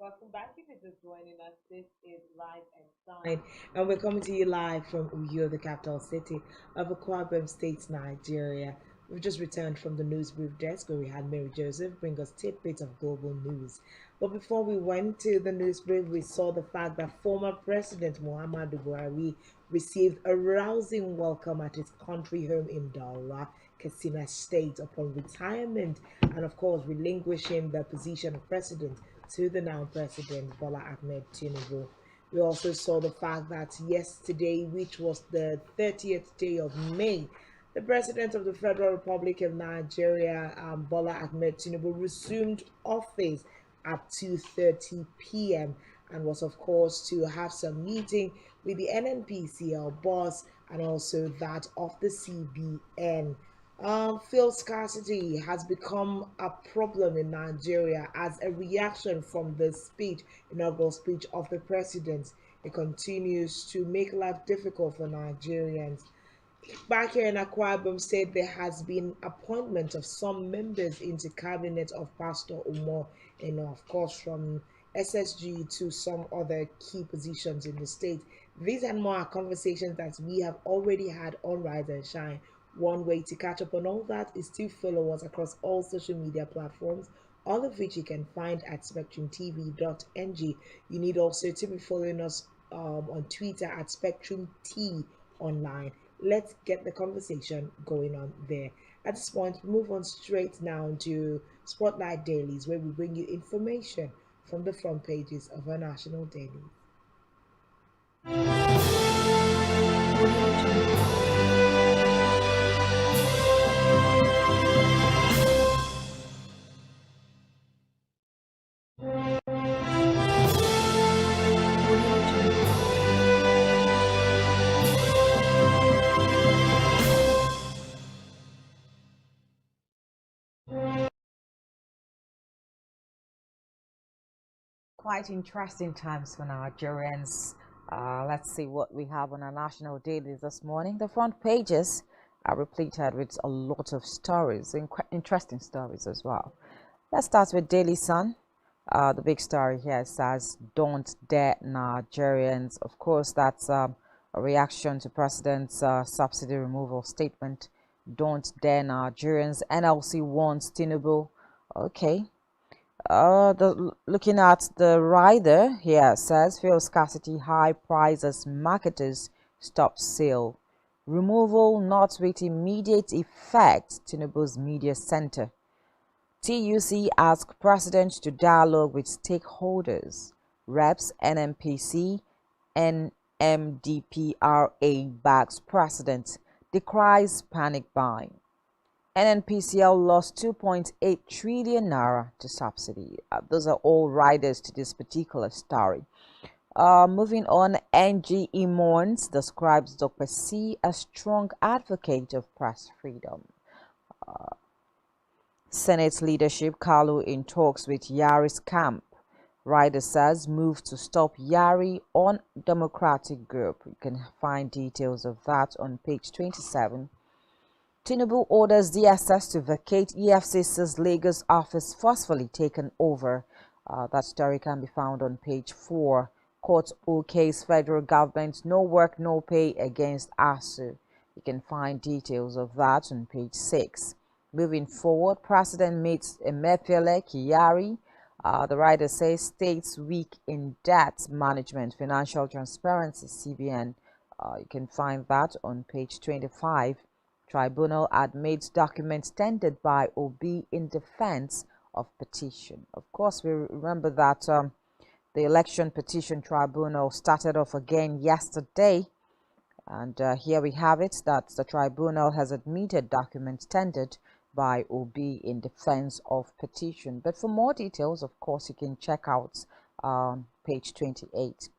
Welcome back. If you're just joining us, this is Live and Shine, and we're coming to you live from Uyo, the capital city of Akwa Ibom State, Nigeria. We've just returned from the news brief desk where we had Mary Joseph bring us tidbits of global news. But before we went to the news brief, we saw the fact that former President Muhammadu Buhari received a rousing welcome at his country home in Daura, Katsina State, upon retirement and, of course, relinquishing the position of president to the now President Bola Ahmed Tinubu. We also saw the fact that yesterday, which was the 30th day of May, the President of the Federal Republic of Nigeria, Bola Ahmed Tinubu, resumed office at 2:30 p.m. and was, of course, to have some meeting with the NNPCL boss and also that of the CBN. Fuel scarcity has become a problem in Nigeria as a reaction from the inaugural speech of the president. It continues to make life difficult for Nigerians. Back here in Akwa Ibom State, there has been appointment of some members into cabinet of Pastor Umo, and of course from SSG to some other key positions in the state. These and more are conversations that we have already had on Rise and Shine. One way to catch up on all that is to follow us across all social media platforms, all of which you can find at spectrumtv.ng. You need also to be following us on Twitter at spectrumt online. Let's get the conversation going on there. At this point, we move on straight now to Spotlight Dailies, where we bring you information from the front pages of our national dailies. Quite interesting times for Nigerians. Let's see what we have on our national dailies this morning. The front pages are repleted with a lot of stories, interesting stories as well. Let's start with Daily Sun. The big story here says, "Don't dare Nigerians." Of course, that's a reaction to President's subsidy removal statement. Don't dare Nigerians. NLC wants Tinubu. Okay. Looking at the rider here says, "Fuel scarcity, high prices, marketers stop sale. Removal not with immediate effect." Tinubu's media center. TUC ask president to dialogue with stakeholders. Reps NMPC, NMDPRA backs president, decries panic buying. NNPCL lost 2.8 trillion naira to subsidy. Those are all riders to this particular story. Moving on, NGE mourns, describes Dr. C as strong advocate of press freedom. Senate leadership, Kalu in talks with Yari's camp. Rider says move to stop Yari on Democratic group. You can find details of that on page 27. Tinubu orders DSS to vacate EFCC's Lagos office forcefully taken over. That story can be found on page 4. Court okays federal government no work, no pay against ASU. You can find details of that on page 6. Moving forward, President meets Emefiele Kyari. The writer says states weak in debt management, financial transparency, CBN. You can find that on page 25. Tribunal admits documents tendered by Obi in defense of petition. Of course, we remember that the election petition tribunal started off again yesterday. And here we have it, that the tribunal has admitted documents tendered by Obi in defense of petition. But for more details, of course, you can check out page 28.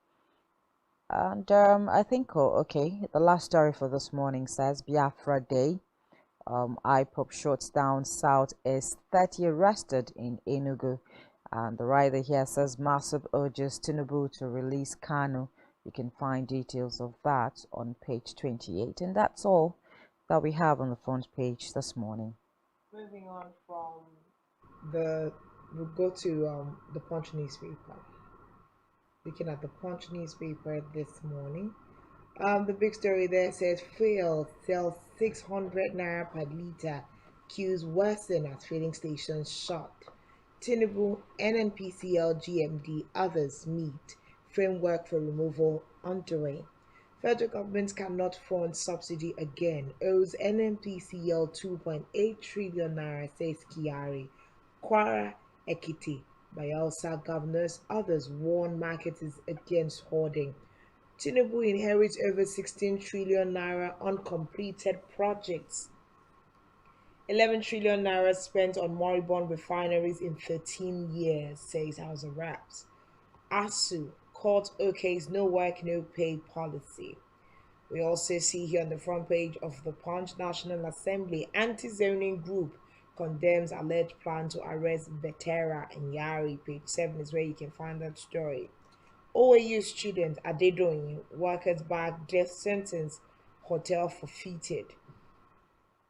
And I think, okay, the last story for this morning says Biafra Day. IPOP shuts down South is 30 arrested in Enugu. And the writer here says massive urges Tinubu to release Kanu. You can find details of that on page 28. And that's all that we have on the front page this morning. Moving on from we'll go to the Punch newspaper. Looking at the Punch newspaper this morning. The big story there says fuel sells 600 naira per litre, queues worsen as filling stations shut. Tinubu, NNPCL, GMD, others meet. Framework for removal underway. Federal government cannot fund subsidy again. Owes NNPCL 2.8 trillion naira, says Kiari. Kwara, Ekiti, Bayelsa governors, others warn marketers against hoarding. Tinubu inherits over 16 trillion naira uncompleted projects. 11 trillion naira spent on moribund refineries in 13 years, says House of Reps. ASU, court okays no work, no pay policy. We also see here on the front page of the Punch, National Assembly anti-zoning group condemns alleged plan to arrest Vetera and Yari. Page 7 is where you can find that story. OAU student Adedoyin, workers back death sentence, hotel forfeited.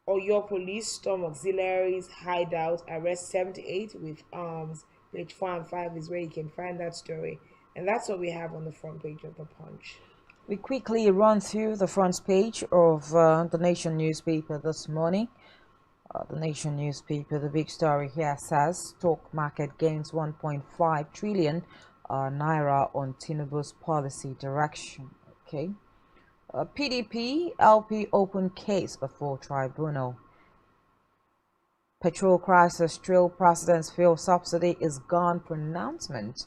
Oyo police storm auxiliaries hideout, arrest 78 with arms. Page 4 and 5 is where you can find that story. And that's what we have on the front page of the Punch. We quickly run through the front page of the Nation newspaper this morning. The Nation newspaper, the big story here says stock market gains 1.5 trillion naira on Tinubu's policy direction. Okay. PDP LP open case before tribunal. Petrol crisis trail president's fuel subsidy is gone pronouncement.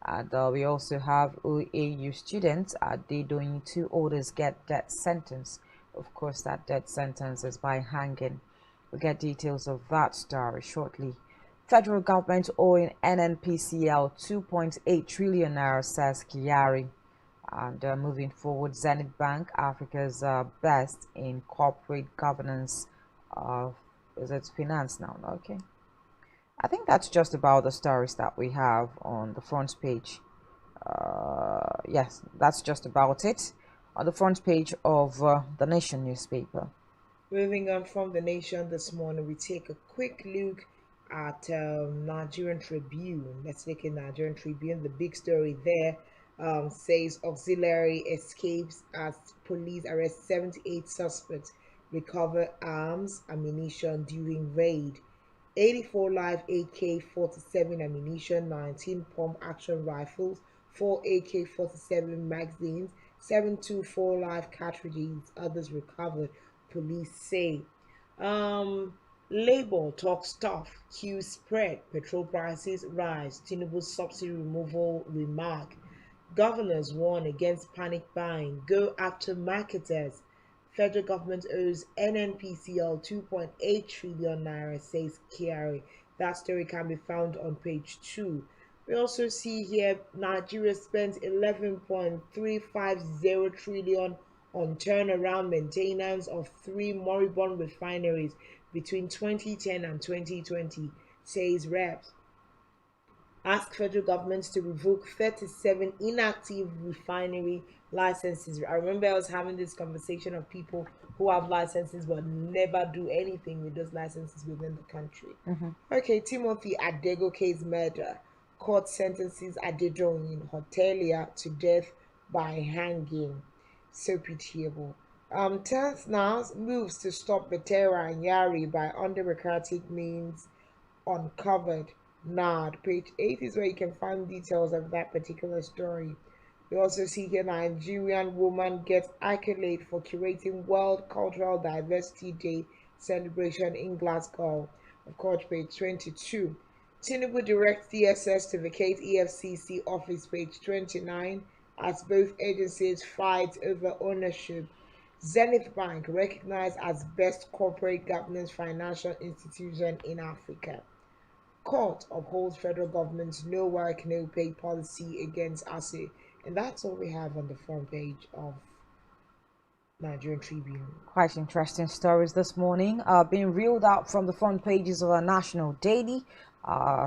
And we also have OAU students they doing 2 orders get death sentence. Of course, that death sentence is by hanging. We'll get details of that story shortly. Federal government owing NNPCL 2.8 trillion naira, says Kiari. And moving forward, Zenith Bank, Africa's best in corporate governance. Is it finance now? Okay. I think that's just about the stories that we have on the front page. Yes, that's just about it on the front page of the Nation newspaper. Moving on from the Nation this morning, we take a quick look at Nigerian Tribune. Let's look at Nigerian Tribune. The big story there says auxiliary escapes as police arrest 78 suspects, recover arms, ammunition during raid. 84 live AK-47 ammunition, 19 pump action rifles, 4 AK-47 magazines, 724 live cartridges, others recovered, police say. Labour talks tough, queues spread, petrol prices rise, Tinubu's subsidy removal remark. Governors warn against panic buying, go after marketers. Federal government owes NNPCL 2.8 trillion naira, says Kiari. That story can be found on page 2. We also see here Nigeria spends 11.350 trillion on turnaround maintenance of 3 moribund refineries between 2010 and 2020, says Reps. Ask federal governments to revoke 37 inactive refinery licenses. I remember I was having this conversation of people who have licenses but never do anything with those licenses within the country. Okay, Timothy Adegoke's murder. Court sentences Adedoyin hotelier to death by hanging. So pitiable. 10th now moves to stop Betera and Yari by undemocratic means uncovered. NAD. Page 8 is where you can find details of that particular story. We also see here Nigerian woman gets accolade for curating World Cultural Diversity Day celebration in Glasgow. Of course, page 22. Tinubu directs DSS to vacate EFCC office, page 29, as both agencies fight over ownership. Zenith Bank recognized as best corporate governance financial institution in Africa. Court upholds federal government's no work, no pay policy against ASU. And that's all we have on the front page of Nigerian Tribune. Quite interesting stories this morning being reeled out from the front pages of our national daily.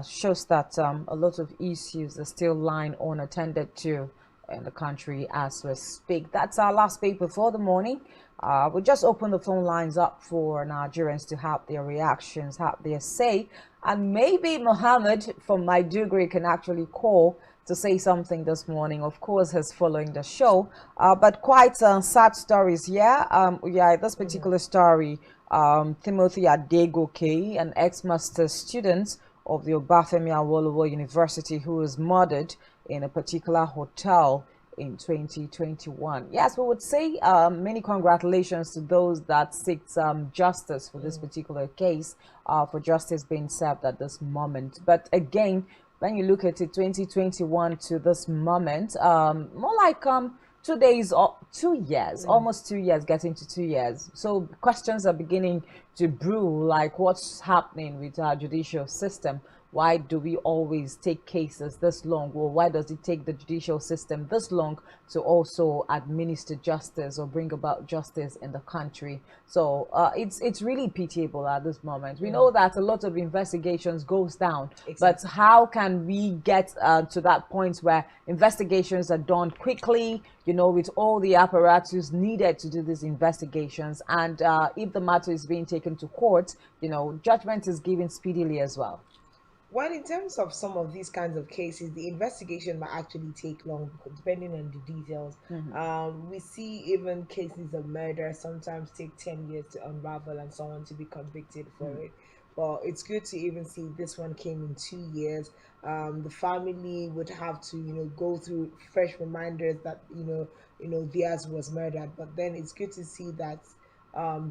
Shows that a lot of issues are still lying unattended to in the country as we speak. That's our last paper for the morning. We'll just open the phone lines up for Nigerians to have their reactions, have their say, and maybe Mohammed from Maiduguri can actually call to say something this morning. Of course, he's following the show, but quite sad stories. Yeah, yeah. This particular story, Timothy Adegoke, an ex-master student of the Obafemi Awolowo University, who was murdered in a particular hotel in 2021. Yes, we would say many congratulations to those that seek justice for this particular case, for justice being served at this moment. But again, when you look at it, 2021 to this moment, more like 2 days or 2 years, almost 2 years, getting to 2 years. So questions are beginning to brew, like what's happening with our judicial system? Why do we always take cases this long? Well, why does it take the judicial system this long to also administer justice or bring about justice in the country? So it's really pitiable at this moment. We know that a lot of investigations goes down, but how can we get to that point where investigations are done quickly, you know, with all the apparatus needed to do these investigations, and if the matter is being taken to court, you know, judgment is given speedily as well? Well, in terms of some of these kinds of cases, the investigation might actually take long depending on the details. We see even cases of murder sometimes take 10 years to unravel and someone to be convicted for it. But it's good to even see this one came in 2 years. The family would have to, you know, go through fresh reminders that, theirs was murdered. But then it's good to see that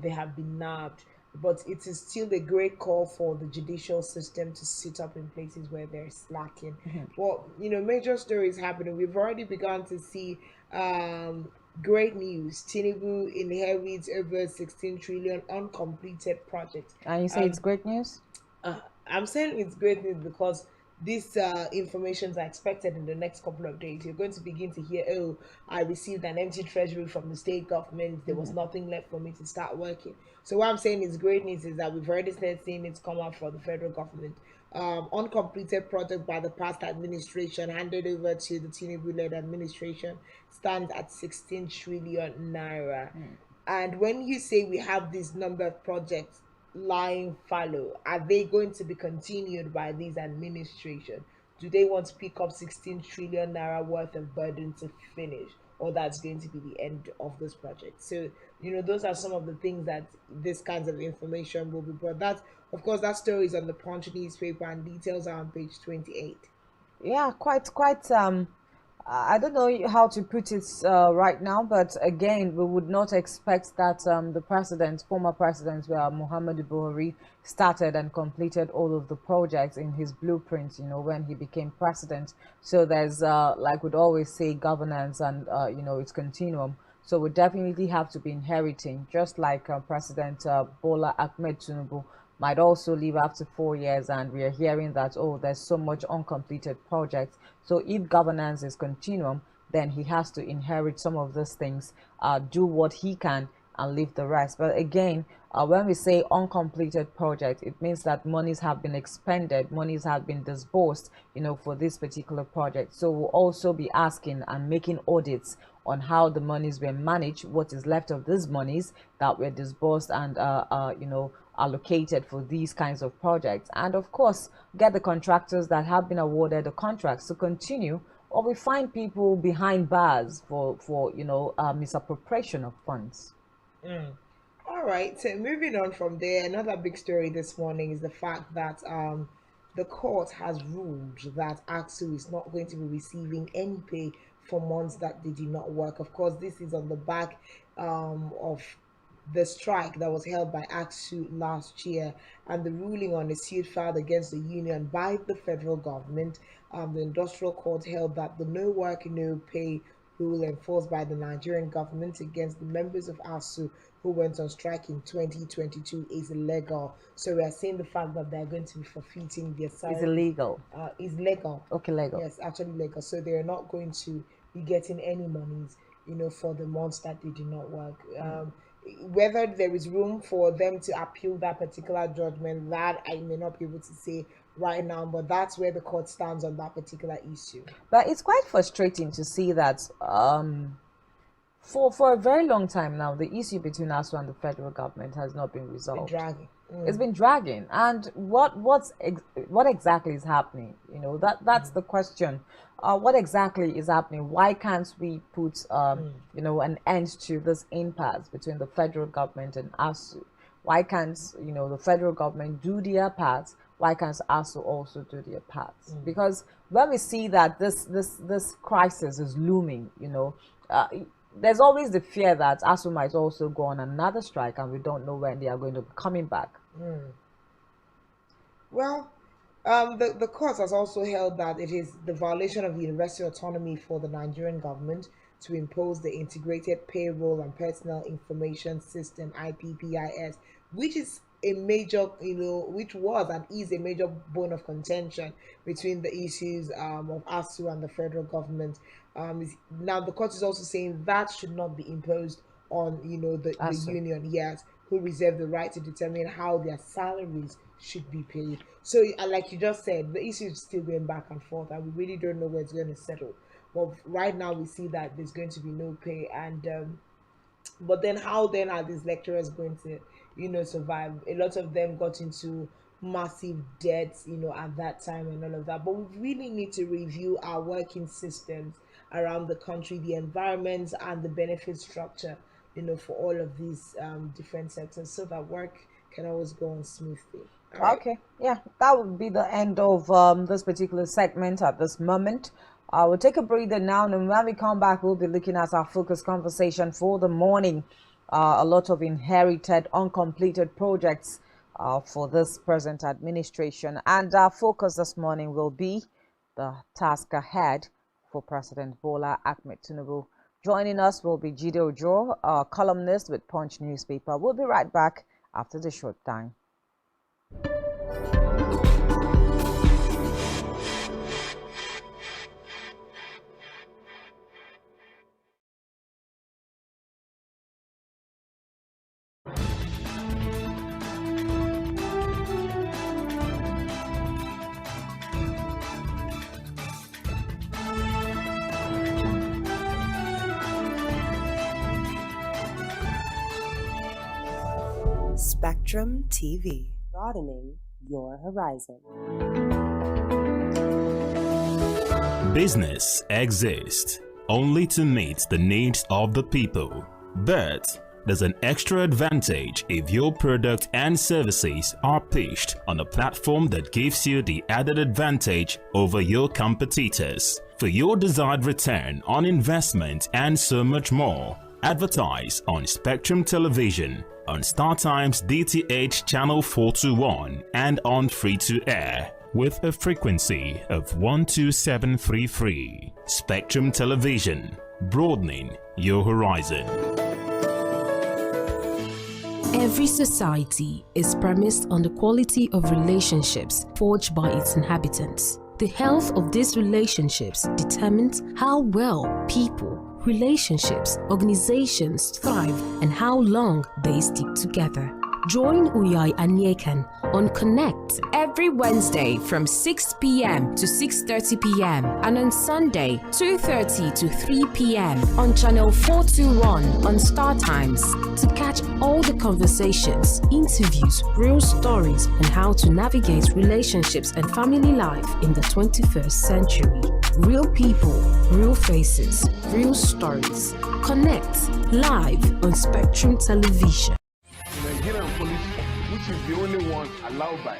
they have been nabbed. But it is still a great call for the judicial system to sit up in places where they're slacking. Well, major stories happening. We've already begun to see great news. Tinubu inherits over 16 trillion uncompleted projects. And you say it's great news? I'm saying it's great news because these informations are expected in the next couple of days. You're going to begin to hear, oh, I received an empty treasury from the state government. There was nothing left for me to start working. So what I'm saying is great news is that we've already started seeing it come out for the federal government. Uncompleted project by the past administration handed over to the Tinubu-led administration stands at 16 trillion naira. And when you say we have this number of projects lying fallow, are they going to be continued by this administration? Do they want to pick up 16 trillion naira worth of burden to finish, or that's going to be the end of this project? So those are some of the things that this kinds of information will be brought. That, of course, that story is on the Punch newspaper and details are on page 28. Yeah, quite I don't know how to put it right now, but again, we would not expect that the former president, Muhammadu Buhari, started and completed all of the projects in his blueprint, when he became president. So there's, like we'd always say, governance and, its continuum. So we definitely have to be inheriting, just like President Bola Ahmed Tinubu might also leave after 4 years, and we are hearing that, oh, there's so much uncompleted projects. So if governance is continuum, then he has to inherit some of those things, do what he can and leave the rest. But again, when we say uncompleted project, it means that monies have been expended, monies have been disbursed, for this particular project. So we'll also be asking and making audits on how the monies were managed, what is left of these monies that were disbursed and allocated for these kinds of projects, and of course get the contractors that have been awarded the contracts to continue, or we find people behind bars for misappropriation of funds. All right, so moving on from there, another big story this morning is the fact that the court has ruled that AXU is not going to be receiving any pay for months that they did not work. Of course, this is on the back of the strike that was held by AXU last year, and the ruling on a suit filed against the union by the federal government. The industrial court held that the no work, no pay rule enforced by the Nigerian government against the members of ASU who went on strike in 2022 is illegal. So we are saying the fact that they're going to be forfeiting their salary. Is illegal? Is legal. Okay, legal. Yes, actually legal. So they're not going to be getting any monies, for the months that they did not work. Whether there is room for them to appeal that particular judgment, that I may not be able to say right now, but that's where the court stands on that particular issue. But it's quite frustrating to see that for a very long time now, the issue between ASU and the federal government has not been resolved. It's been dragging. It's been dragging, and what exactly is happening? That's the question. what exactly is happening? Why can't we put, an end to this impasse between the federal government and ASU? Why can't, the federal government do their part? Why can't ASU also do their part? Because when we see that this crisis is looming, there's always the fear that ASU might also go on another strike, and we don't know when they are going to be coming back. Well, the court has also held that it is the violation of university autonomy for the Nigerian government to impose the Integrated Payroll and Personal Information System (IPPIS), which is a major, which was and is a major bone of contention between the issues of ASU and the federal government. Now the court is also saying that should not be imposed on, the union, yes, who reserve the right to determine how their salaries should be paid. So, like you just said, the issue is still going back and forth, and we really don't know where it's going to settle. But right now, we see that there's going to be no pay, and but then how then are these lecturers going to, survive? A lot of them got into massive debts, at that time and all of that. But we really need to review our working systems around the country, the environment and the benefit structure, for all of these different sectors, so that work can always go on smoothly. Right. Okay, yeah, that would be the end of this particular segment at this moment. We'll take a breather now, and when we come back, we'll be looking at our focus conversation for the morning. A lot of inherited, uncompleted projects for this present administration. And our focus this morning will be the task ahead for President Bola Ahmed Tinubu. Joining us will be Jide Ojo, a columnist with Punch newspaper. We'll be right back after the short time. Spectrum TV, broadening your horizon. Business exists only to meet the needs of the people, but there's an extra advantage if your product and services are pitched on a platform that gives you the added advantage over your competitors. For your desired return on investment and so much more, advertise on Spectrum Television, on StarTime's DTH Channel 421 and on free-to-air with a frequency of 12733. Spectrum Television, broadening your horizon. Every society is premised on the quality of relationships forged by its inhabitants. The health of these relationships determines how well people, relationships, organizations thrive and how long they stick together. Join Uyai Anyekan on Connect every Wednesday from 6 p.m. to 6:30 p.m. and on Sunday 2:30 to 3 p.m. on channel 421 on StarTimes to catch all the conversations, interviews, real stories and how to navigate relationships and family life in the 21st century. Real people, real faces, real stories. Connect live on Spectrum Television. Nigerian police, which is the only one allowed by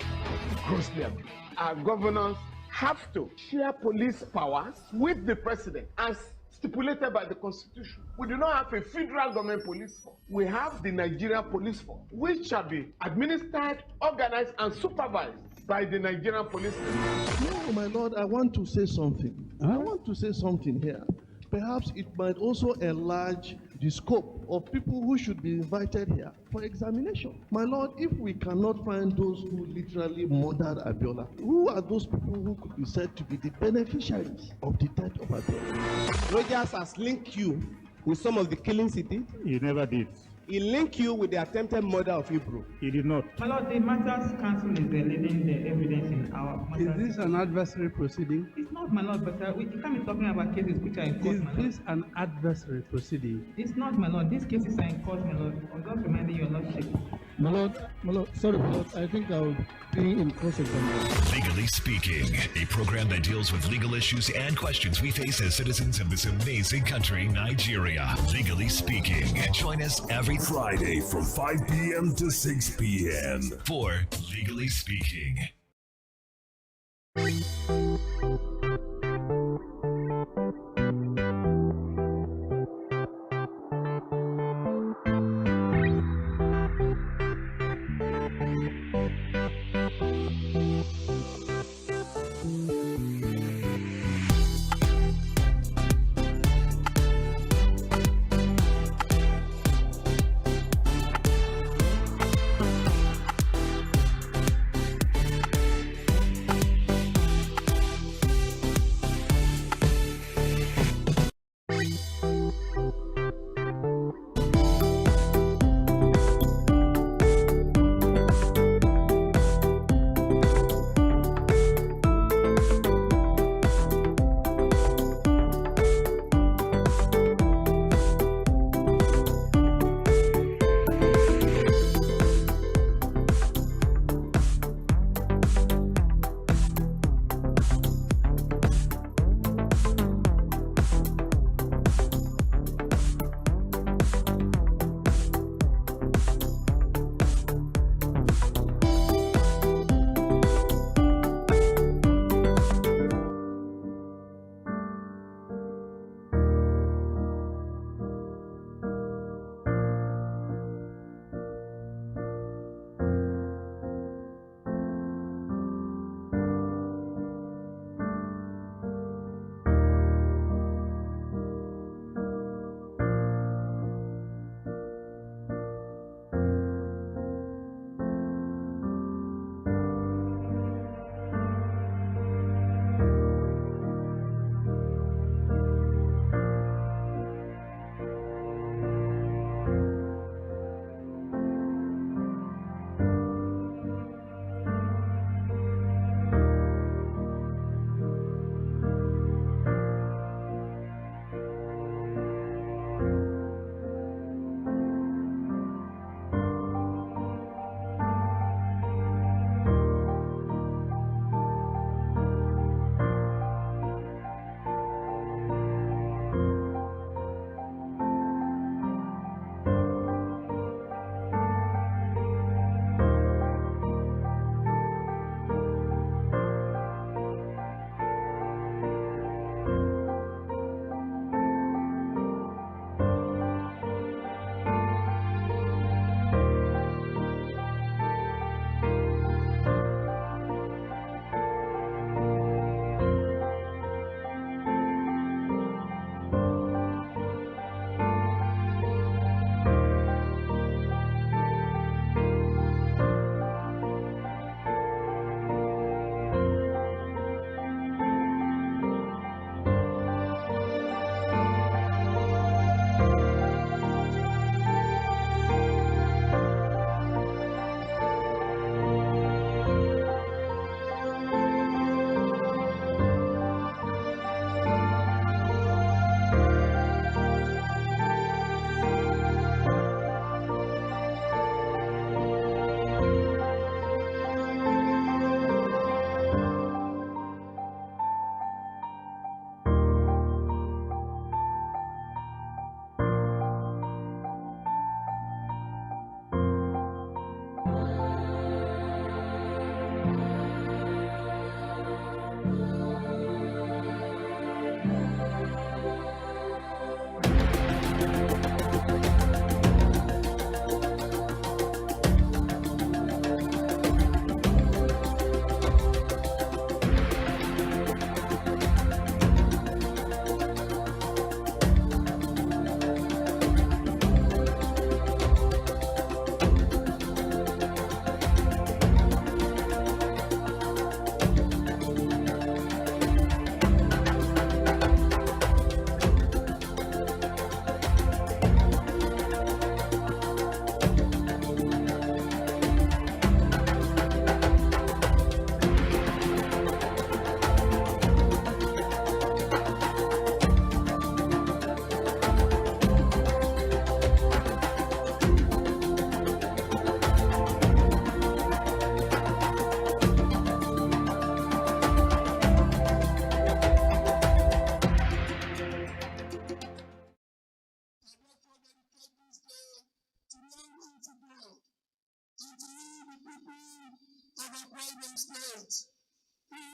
grossly abused. Our governors have to share police powers with the president as stipulated by the constitution. We do not have a federal government police force. We have the Nigerian police force, which shall be administered, organized, and supervised by the Nigerian police force. No, my lord, I want to say something. I want to say something here. Perhaps it might also enlarge the scope of people who should be invited here for examination. My lord, if we cannot find those who literally murdered Abiola, who are those people who could be said to be the beneficiaries of the death of Abiola? Rogers has linked you with some of the killings he did. He never did. He linked you with the attempted murder of Hebrew. He did not. My lord, the matters counsel is leaving the evidence in our Is this an adversary proceeding? It's not, my lord, but you can't be talking about cases which are in court, my lord. Is this an adversary proceeding? It's not, my lord. These cases are in court, my lord. I'm just reminding your lordship. My lord, sorry, my lord, I think I'll be in cross-examination. Legally Speaking, a program that deals with legal issues and questions we face as citizens of this amazing country, Nigeria. Legally Speaking. Join us every Friday from 5 p.m. to 6 p.m. for Legally Speaking.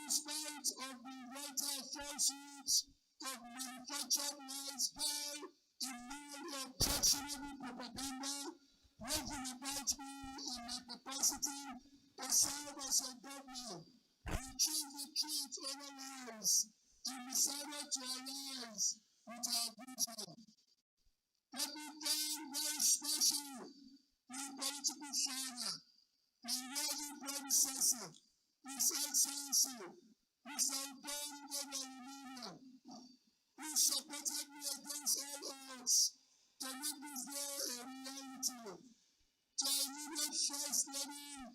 spite of the vital falsehoods of manufactured lies by immoral objectionable propaganda woven about me and my capacity to serve as a governor, we chose the truth over lies and decided to arise with our vision. Let me thank very special my political father, my worthy predecessor, His Excellency, Mr. Ubon Godwin, who supported me against all odds to make this day a reality. To our immediate First Lady,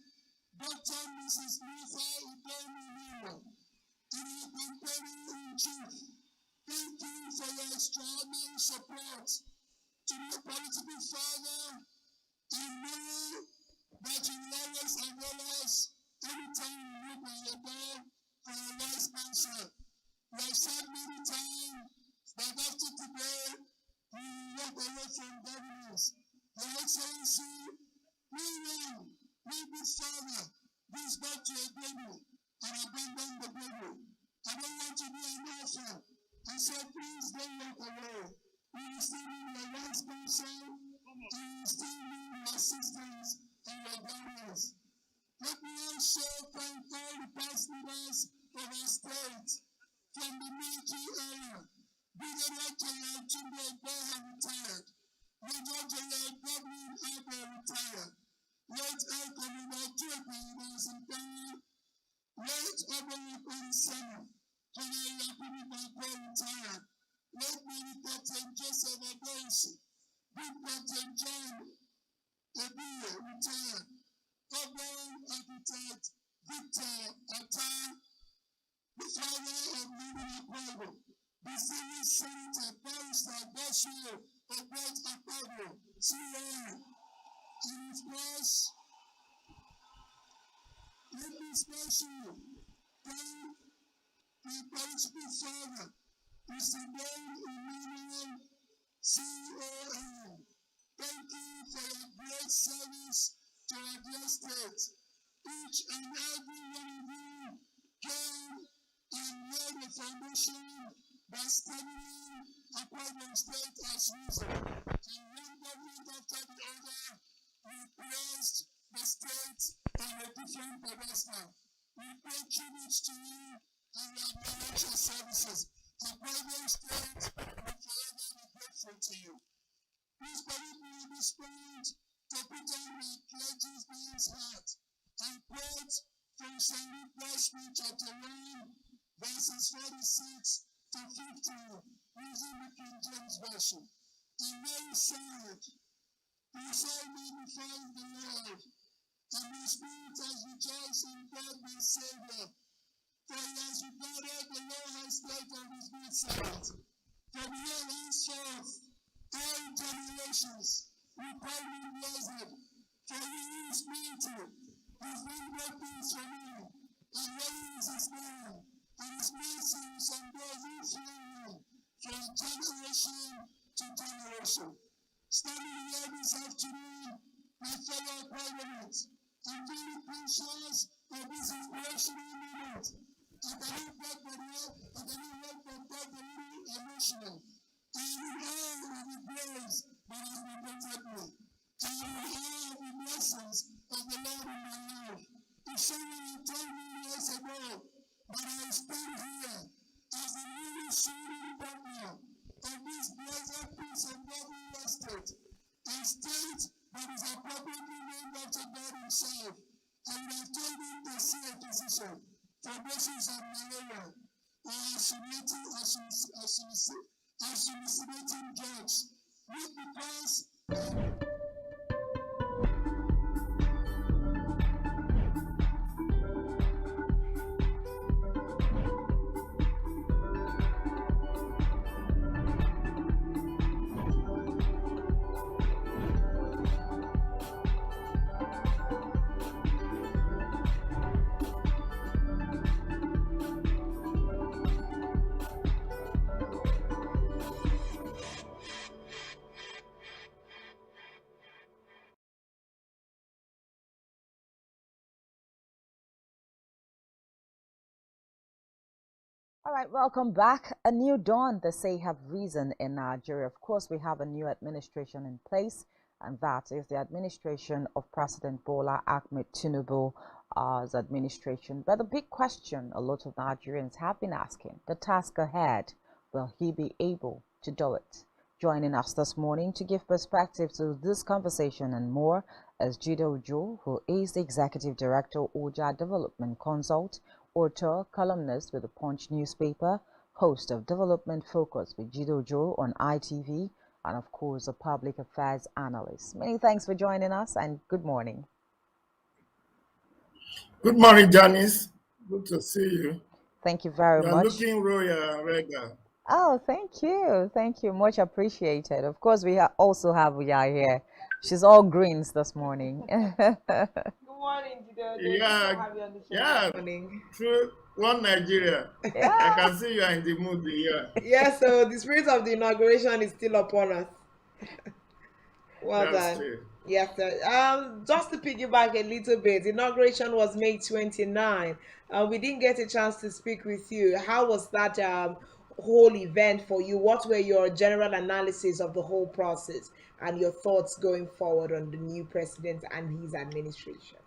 Dr. Mrs. Mufa Ubon, and your companion in chief, thank you for your extraordinary support to my political father, and know that you will always avail us anytime you look at your door for a wise counsel. We have said many times that after today, we will walk away from governance. Your Excellency, no one, no good father, goes back to a baby and abandon the baby. I don't want to be an orphan, and so please don't walk away. We will still need your wise counsel, and we will still need your assistance and your guidance. Let me also thank all the past leaders of our state from the military era. Brigadier General Tunde Boha retired. Major General Godwin Abel retired. Late Air Commander Tuepi Nansimpani. Late Oberlipon Senu. General Yakubu Bako retired. Late Navy Captain Joseph Adoisi. Big Captain John Ebiye retired. Urban Architect Victor Atta, the father of Nina Kwabo, the Senate Senator Barrister Bashir Obet Akpabo, CEO, and of course, let me especially thank the political father, Mr. Ben Emmanuel, CON. Thank you for your great service to our dear state. Each and every one of you came and laid the foundation by studying upon the state as reason. And one government after the other, we placed the state on a different pedestal. We pay tribute to you and we acknowledge your services. The private state will forever be grateful to you. Please permit me at this point to put on the clergy's man's hat and quote from St. Luke Gospel chapter 1, verses 46 to 50, using the King James Version. And Mary said, "My soul magnifies the Lord, and my spirit has rejoiced in God my Savior, for he has regarded the low estate of his good servant. From here henceforth, all generations will call me blessed, for he is mighty, has done great things for me, and holy is his name, and his mercy is on those who fear him, from generation to generation." Standing here this afternoon, my fellow Parliament, I'm very conscious of this inspirational moment. I cannot work from God a little emotional. I will all of the grace that has been granted me. I will all of the blessings of the Lord in my life. If someone told me years ago that I stand here as the newly sworn governor of this blessed piece of government estate, a state that is appropriately named after God himself, and have told him to see a physician for doses of malaria or hallucinating drugs, not because All right, welcome back. A new dawn, they say, have risen in Nigeria. Of course, we have a new administration in place, and that is the administration of President Bola Ahmed Tinubu's administration. But the big question a lot of Nigerians have been asking, the task ahead, will he be able to do it? Joining us this morning to give perspective to this conversation and more is Jido Ojo, who is the Executive Director, Oja Development Consult, author, columnist with the Punch newspaper, host of Development Focus with Jido Ojo on ITV, and of course, a public affairs analyst. Many thanks for joining us and good morning. Good morning, Janice. Good to see you. Thank you very You're much. looking royal and regal. Oh, thank you. Thank you. Much appreciated. Of course, we also have Uya here. She's all greens this morning. Good morning, Jido. Yeah, true. One Nigeria. Yeah. I can see you are in the mood. Yeah. Yes, so the spirit of the inauguration is still upon us. Well That's done. true. Yes, sir. Just to piggyback a little bit, inauguration was May 29. We didn't get a chance to speak with you. How was that whole event for you? What were your general analysis of the whole process and your thoughts going forward on the new president and his administration?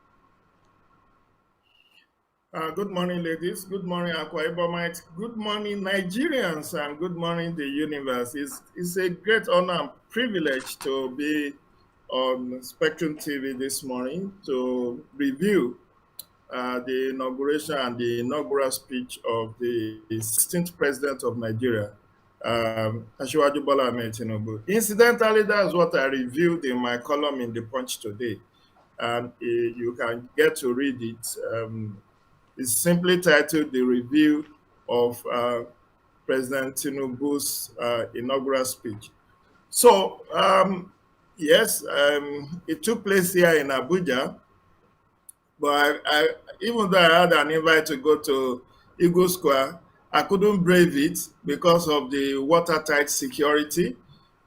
Good morning, ladies. Good morning, Akwa Ibomites. Good morning, Nigerians, and good morning, the universe. It's a great honor and privilege to be on Spectrum TV this morning to review the inauguration and the inaugural speech of the 16th president of Nigeria, Asiwaju Bola Ahmed Tinubu. Incidentally, that's what I reviewed in my column in The Punch today, and you can get to read it. It's simply titled The Review of President Tinubu's inaugural speech. So, yes, it took place here in Abuja, but even though I had an invite to go to Eagle Square, I couldn't brave it because of the watertight security.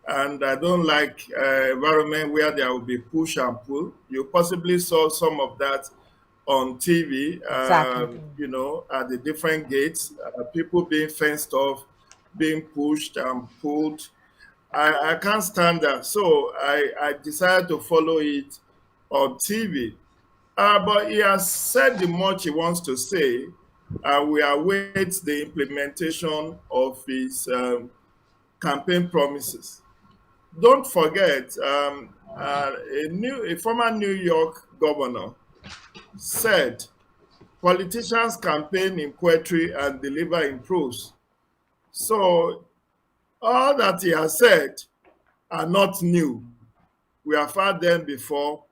And I don't like environment where there will be push and pull. You possibly saw some of that on TV, Exactly. you know, at the different gates, people being fenced off, being pushed and pulled. I can't stand that. So I decided to follow it on TV. But he has said the much he wants to say. We await the implementation of his campaign promises. Don't forget, a former New York governor said, politicians campaign in poetry and deliver in prose. So all that he has said are not new. We have had them before.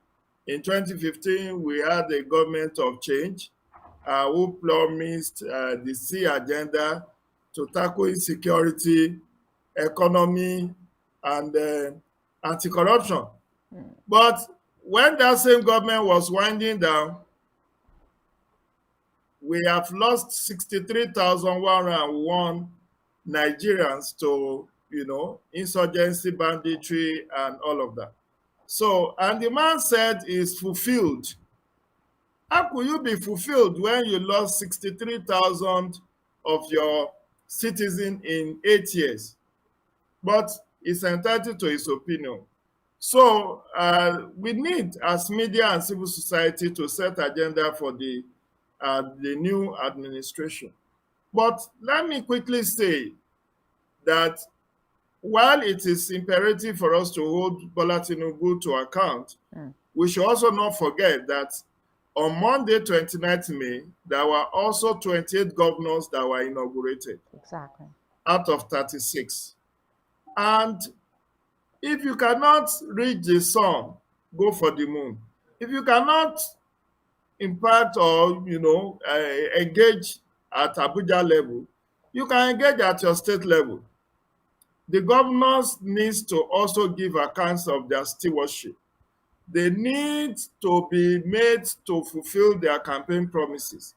In 2015, we had a government of change who promised the C agenda to tackle insecurity, economy, and anti-corruption. But when that same government was winding down, we have lost 63,101 Nigerians to, you know, insurgency, banditry, and all of that. So, and the man said is fulfilled. How could you be fulfilled when you lost 63,000 of your citizens in 8 years? But he's entitled to his opinion. So we need, as media and civil society, to set agenda for the new administration. But let me quickly say that while it is imperative for us to hold Bola Tinubu to account, we should also not forget that on Monday, 29th May, there were also 28 governors that were inaugurated. Exactly. Out of 36. And if you cannot reach the sun, go for the moon. If you cannot impact or, you know, engage at Abuja level, you can engage at your state level. The governors need to also give accounts of their stewardship. They need to be made to fulfill their campaign promises.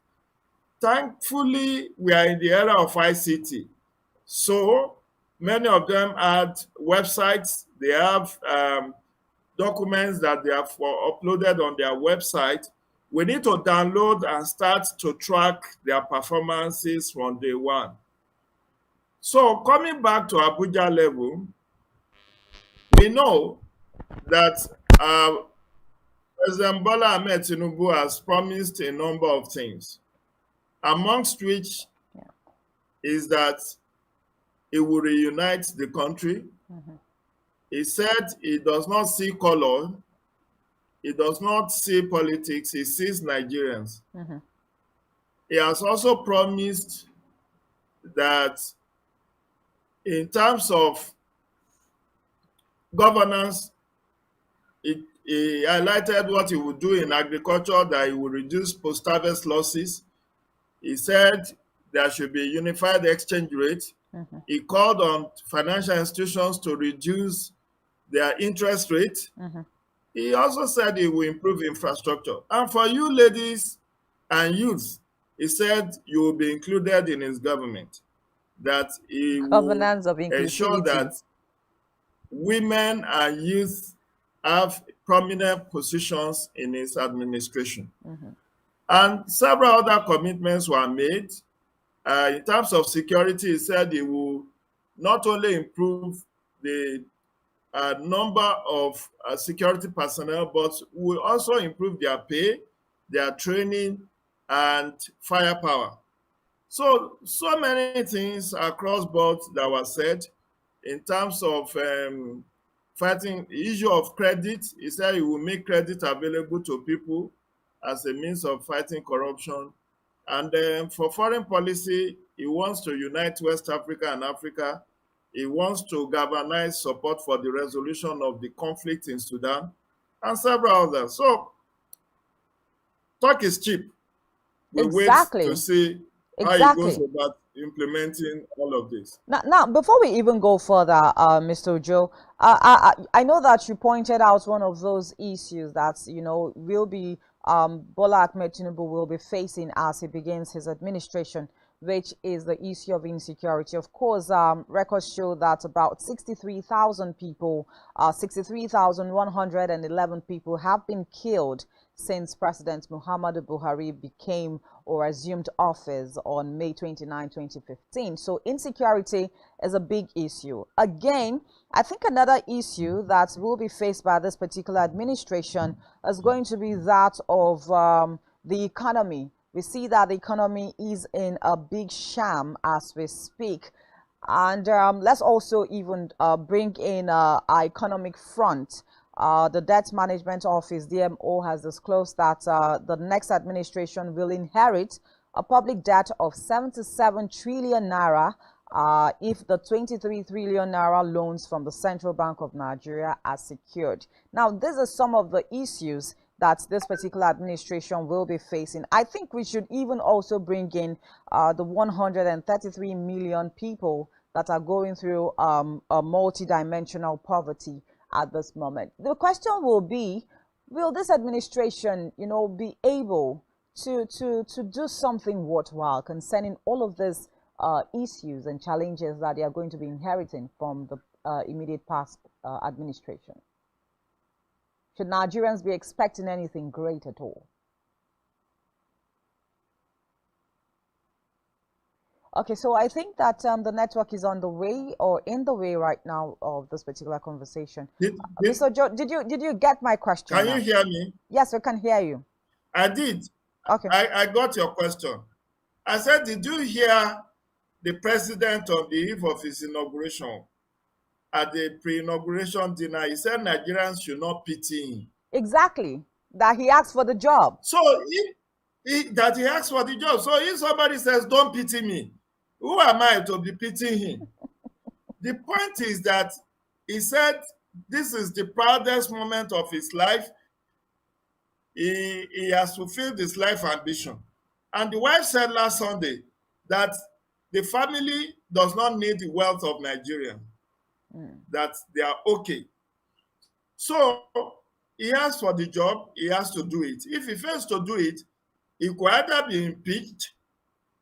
Thankfully, we are in the era of ICT. So many of them had websites. They have documents that they have uploaded on their website. We need to download and start to track their performances from day one. So coming back to Abuja level, we know that President Bola Ahmed Tinubu has promised a number of things, amongst which is that he will reunite the country. He said he does not see color, he does not see politics, he sees Nigerians. He has also promised that in terms of governance, he highlighted what he would do in agriculture, that he would reduce post-harvest losses. He said there should be a unified exchange rate. He called on financial institutions to reduce their interest rate. He also said he will improve infrastructure. And for you ladies and youths, he said you will be included in his government, that he will Governance of ensure inclusivity. that women and youth have prominent positions in his administration. And several other commitments were made. In terms of security, he said he will not only improve the number of security personnel, but will also improve their pay, their training, and firepower. So many things across board that were said in terms of fighting the issue of credit. He said he will make credit available to people as a means of fighting corruption. And for foreign policy, he wants to unite West Africa and Africa. He wants to galvanize support for the resolution of the conflict in Sudan and several others. So talk is cheap. We Exactly. wait to see how he goes about implementing all of this. Now, before we even go further, Mr. Ojo, I know that you pointed out one of those issues that, will be Bola Ahmed Tinubu will be facing as he begins his administration, which is the issue of insecurity. Of course, records show that about 63,000 people, 63,111 people have been killed since President Muhammadu Buhari became or assumed office on May 29, 2015. So insecurity is a big issue. Again, I think another issue that will be faced by this particular administration is going to be that of the economy. We see that the economy is in a big sham as we speak. And let's also even bring in our economic front. The Debt Management Office, DMO, has disclosed that the next administration will inherit a public debt of 77 trillion naira if the 23 trillion naira loans from the Central Bank of Nigeria are secured. Now, these are some of the issues that this particular administration will be facing. I think we should even also bring in the 133 million people that are going through a multidimensional poverty at this moment. The question will be, will this administration, be able to do something worthwhile concerning all of these issues and challenges that they are going to be inheriting from the immediate past administration? Should Nigerians be expecting anything great at all? Okay, so I think that the network is on the way or in the way right now of this particular conversation. Mr. Joe, did you get my question? Can you hear me? Yes, we can hear you. I did. Okay. I got your question. I said, did you hear the president on the eve of his inauguration at the pre-inauguration dinner? He said Nigerians should not pity him. Exactly. That he asked for the job. So that he asked for the job. So if somebody says, don't pity me, who am I to be pitying him? The point is that he said this is the proudest moment of his life. He has fulfilled his life ambition. And the wife said last Sunday that the family does not need the wealth of Nigeria, that they are okay. So he asked for the job, he has to do it. If he fails to do it, he could either be impeached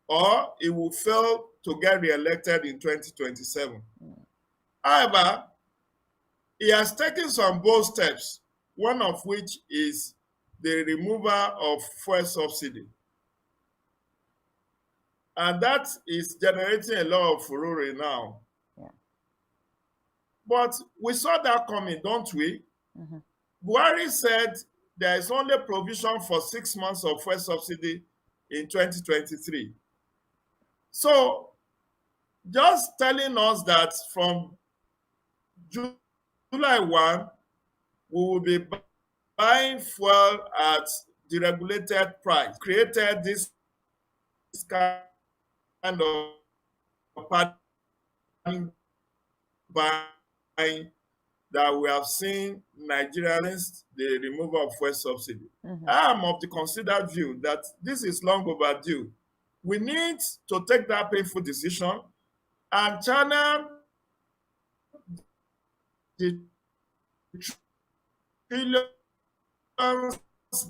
or he will fail to get re-elected in 2027. However, he has taken some bold steps, one of which is the removal of fuel subsidy. And that is generating a lot of furore now. Yeah. But we saw that coming, don't we? Mm-hmm. Buhari said there is only provision for 6 months of fuel subsidy in 2023. So just telling us that from July 1, we will be buying fuel at the regulated price, created this kind of panic buying that we have seen Nigerians, the removal of fuel subsidy. Mm-hmm. I am of the considered view that this is long overdue. We need to take that painful decision and channel the trillions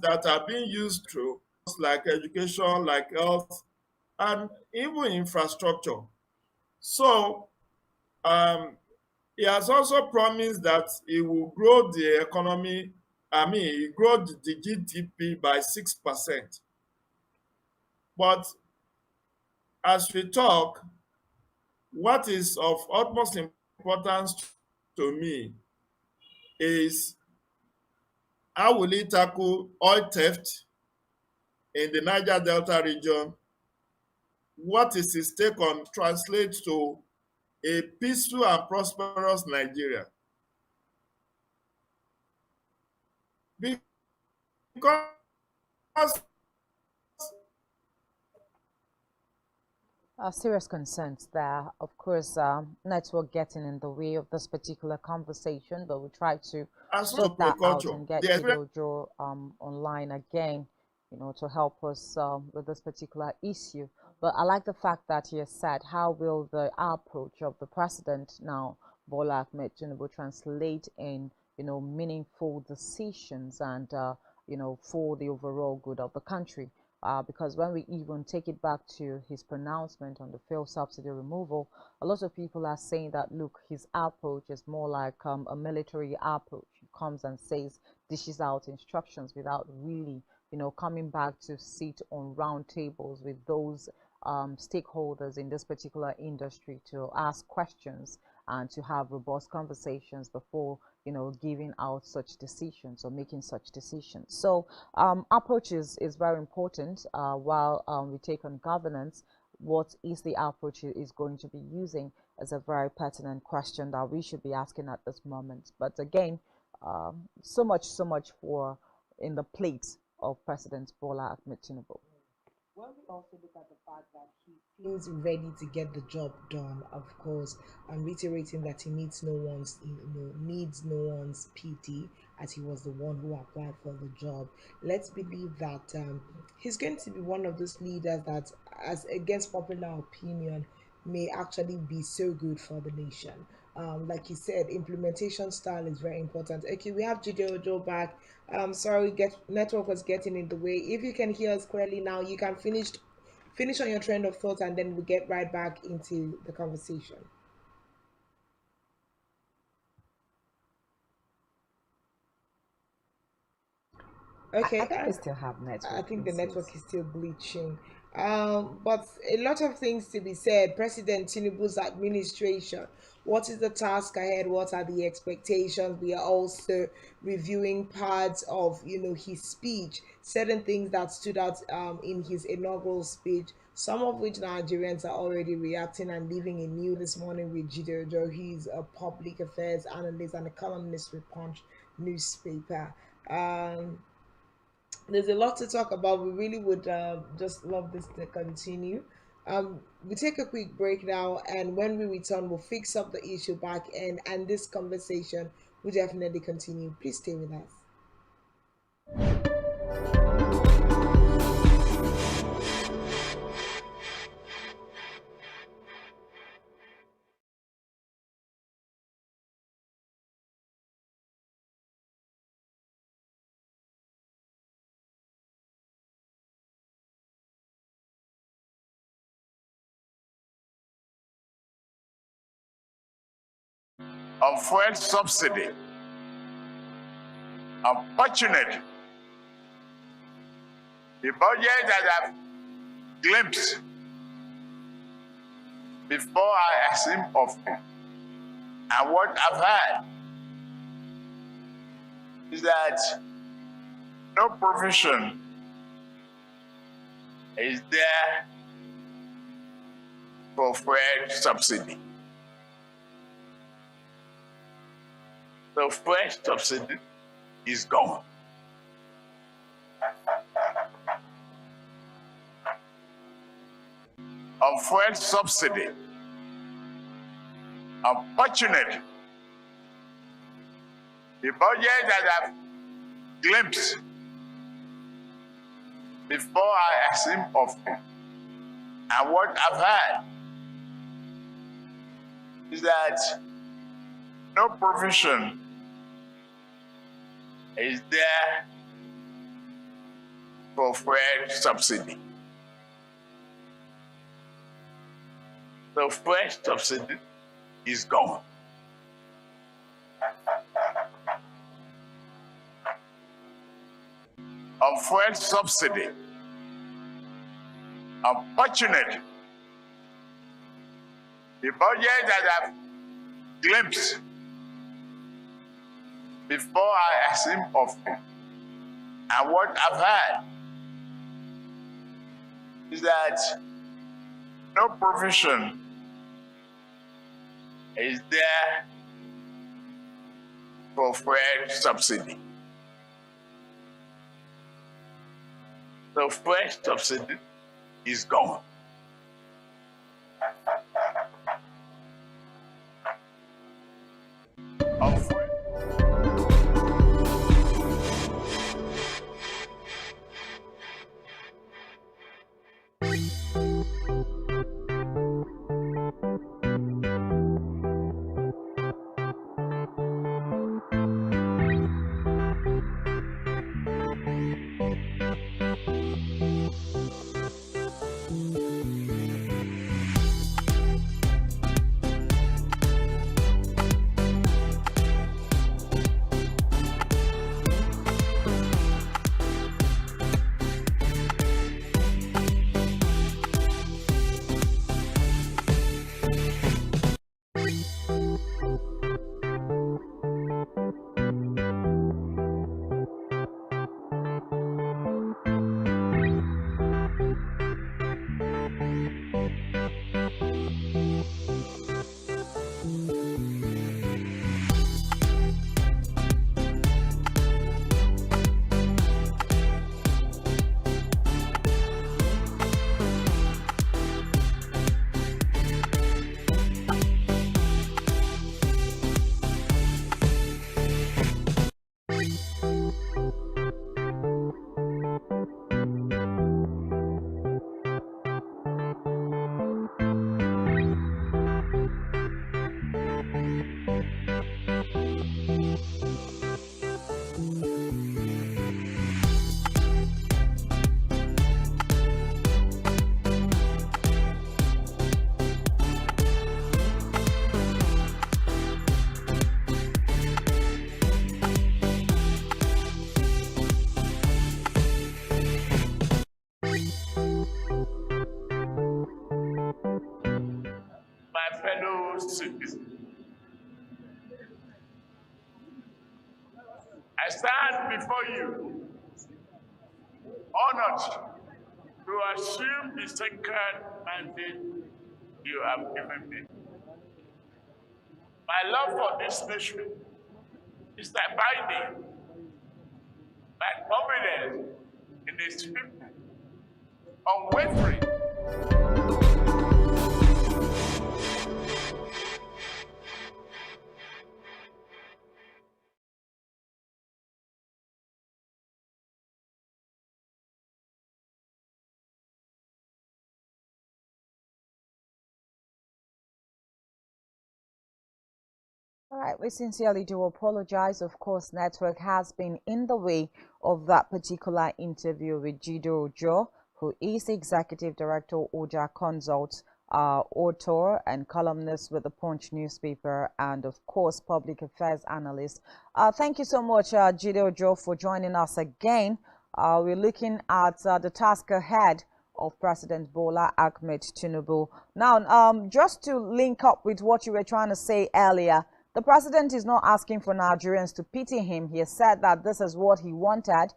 that are being used to, like education, like health, and even infrastructure. So he has also promised that he will grow the economy, he grow the GDP by 6%. But as we talk, what is of utmost importance to me is how will he tackle oil theft in the Niger Delta region? What is his take on translate to a peaceful and prosperous Nigeria? Because Serious concerns there. Of course, network getting in the way of this particular conversation, but we'll try to sort that out and get Jojo online again, to help us with this particular issue. But I like the fact that he has said, how will the approach of the president now, Bola Ahmed Tinubu, translate in, meaningful decisions and, for the overall good of the country? Because when we even take it back to his pronouncement on the fuel subsidy removal, a lot of people are saying that, look, his approach is more like a military approach. He comes and says, dishes out instructions without really, coming back to sit on round tables with those stakeholders in this particular industry to ask questions and to have robust conversations before giving out such decisions or making such decisions. So approach is very important while we take on governance. What is the approach is going to be using is a very pertinent question that we should be asking at this moment. But again, so much for in the plate of President Bola Ahmed Tinubu. When we also look at the fact that he seems ready to get the job done, of course, and reiterating that he needs no one's pity, as he was the one who applied for the job. Let's believe that he's going to be one of those leaders that, as against popular opinion, may actually be so good for the nation. Like you said, implementation style is very important. Okay, we have Jide Ojo back. Sorry, network was getting in the way. If you can hear us clearly now, you can finish on your train of thought, and then we'll get right back into the conversation. Okay, I think we still have network. I think the network is still glitching. But a lot of things to be said. President Tinubu's administration. What is the task ahead? What are the expectations? We are also reviewing parts of his speech, certain things that stood out in his inaugural speech. Some of which Nigerians are already reacting and leaving a new this morning with Jide Ojo. He's a public affairs analyst and a columnist with Punch newspaper. There's a lot to talk about. We really would just love this to continue. We take a quick break now, and when we return, we'll fix up the issue back end, and this conversation will definitely continue. Please stay with us. Of fuel subsidy. Unfortunately, the budget that I've glimpsed before I ask him of him. And what I've heard is that no provision is there for fuel subsidy. The fuel subsidy is gone. On fuel subsidy, unfortunately, the budget that I've glimpsed before I ask him of him, and what I've heard is that no provision is there for fuel subsidy. The fuel subsidy is gone. On fuel subsidy, unfortunately, the budget that I've glimpsed before I ask him of him, and what I've heard is that no provision is there for fuel subsidy. The fuel subsidy is gone. Fellow citizens, I stand before you honored to assume the sacred mandate you have given me. My love for this nation is abiding, my confidence in its people, unwavering. All right, we sincerely do apologize. Of course, network has been in the way of that particular interview with Jide Ojo, who is Executive Director, Oja Consult, author and columnist with the Punch newspaper, and of course, public affairs analyst. Thank you so much, Jide Ojo, for joining us again. We're looking at the task ahead of President Bola Ahmed Tinubu. Now, just to link up with what you were trying to say earlier, the president is not asking for Nigerians to pity him. He has said that this is what he wanted.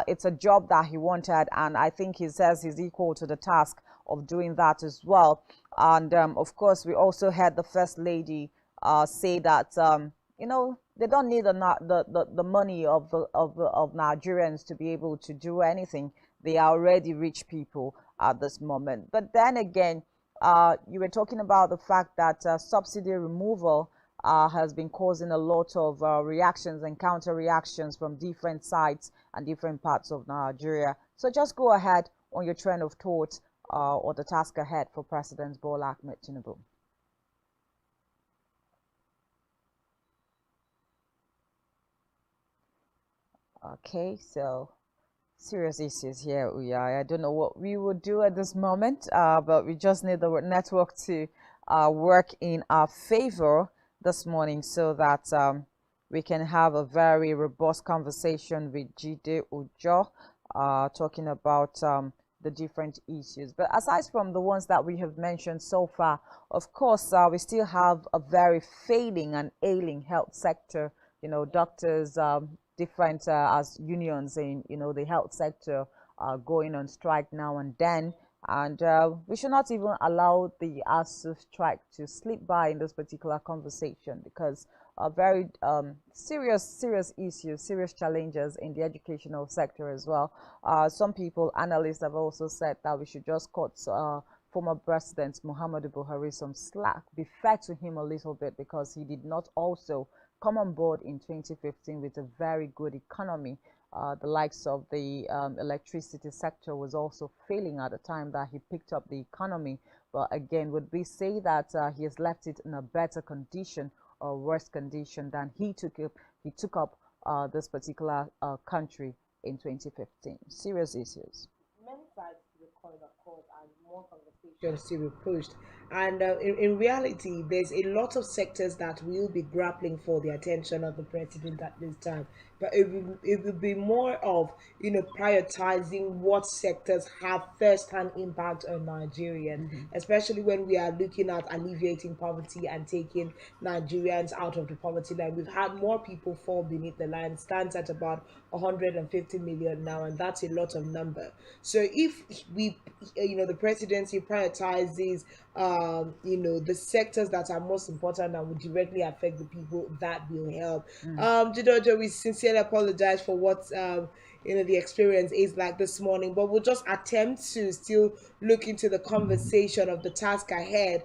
It's a job that he wanted, and I think he says he's equal to the task of doing that as well. And of course, we also had the First Lady say that you know, they don't need the money of Nigerians to be able to do anything. They are already rich people at this moment. But then again, you were talking about the fact that subsidy removal has been causing a lot of reactions and counter reactions from different sides and different parts of Nigeria. So just go ahead on your train of thought or the task ahead for President Bola Ahmed Tinubu. Okay, so serious issues here, Uya. I don't know what we would do at this moment, but we just need the network to work in our favor this morning so that we can have a very robust conversation with Jide Ujo, talking about the different issues. But aside from the ones that we have mentioned so far, of course, we still have a very failing and ailing health sector. You know, doctors, different as unions in, you know, the health sector going on strike now and then. And we should not even allow the ASU strike to slip by in this particular conversation, because very serious issues, serious challenges in the educational sector as well. Some people, analysts, have also said that we should just cut former President Muhammadu Buhari some slack, be fair to him a little bit, because he did not also come on board in 2015 with a very good economy. The likes of the electricity sector was also failing at the time that he picked up the economy. But again, would we say that he has left it in a better condition or worse condition than he took up this particular country in 2015? Serious issues. Many sides to the coin, of course, and more conversations to be pushed. And in reality, there's a lot of sectors that will be grappling for the attention of the president at this time. But it will be more of, you know, prioritizing what sectors have first-hand impact on Nigerians, especially when we are looking at alleviating poverty and taking Nigerians out of the poverty line. We've had more people fall beneath the line, stands at about 150 million now, and that's a lot of number. So if we, you know, the presidency prioritizes, you know, the sectors that are most important and will directly affect the people, that will help. Jidojo, we sincerely apologize for what you know, the experience is like this morning, but we'll just attempt to still look into the conversation of the task ahead.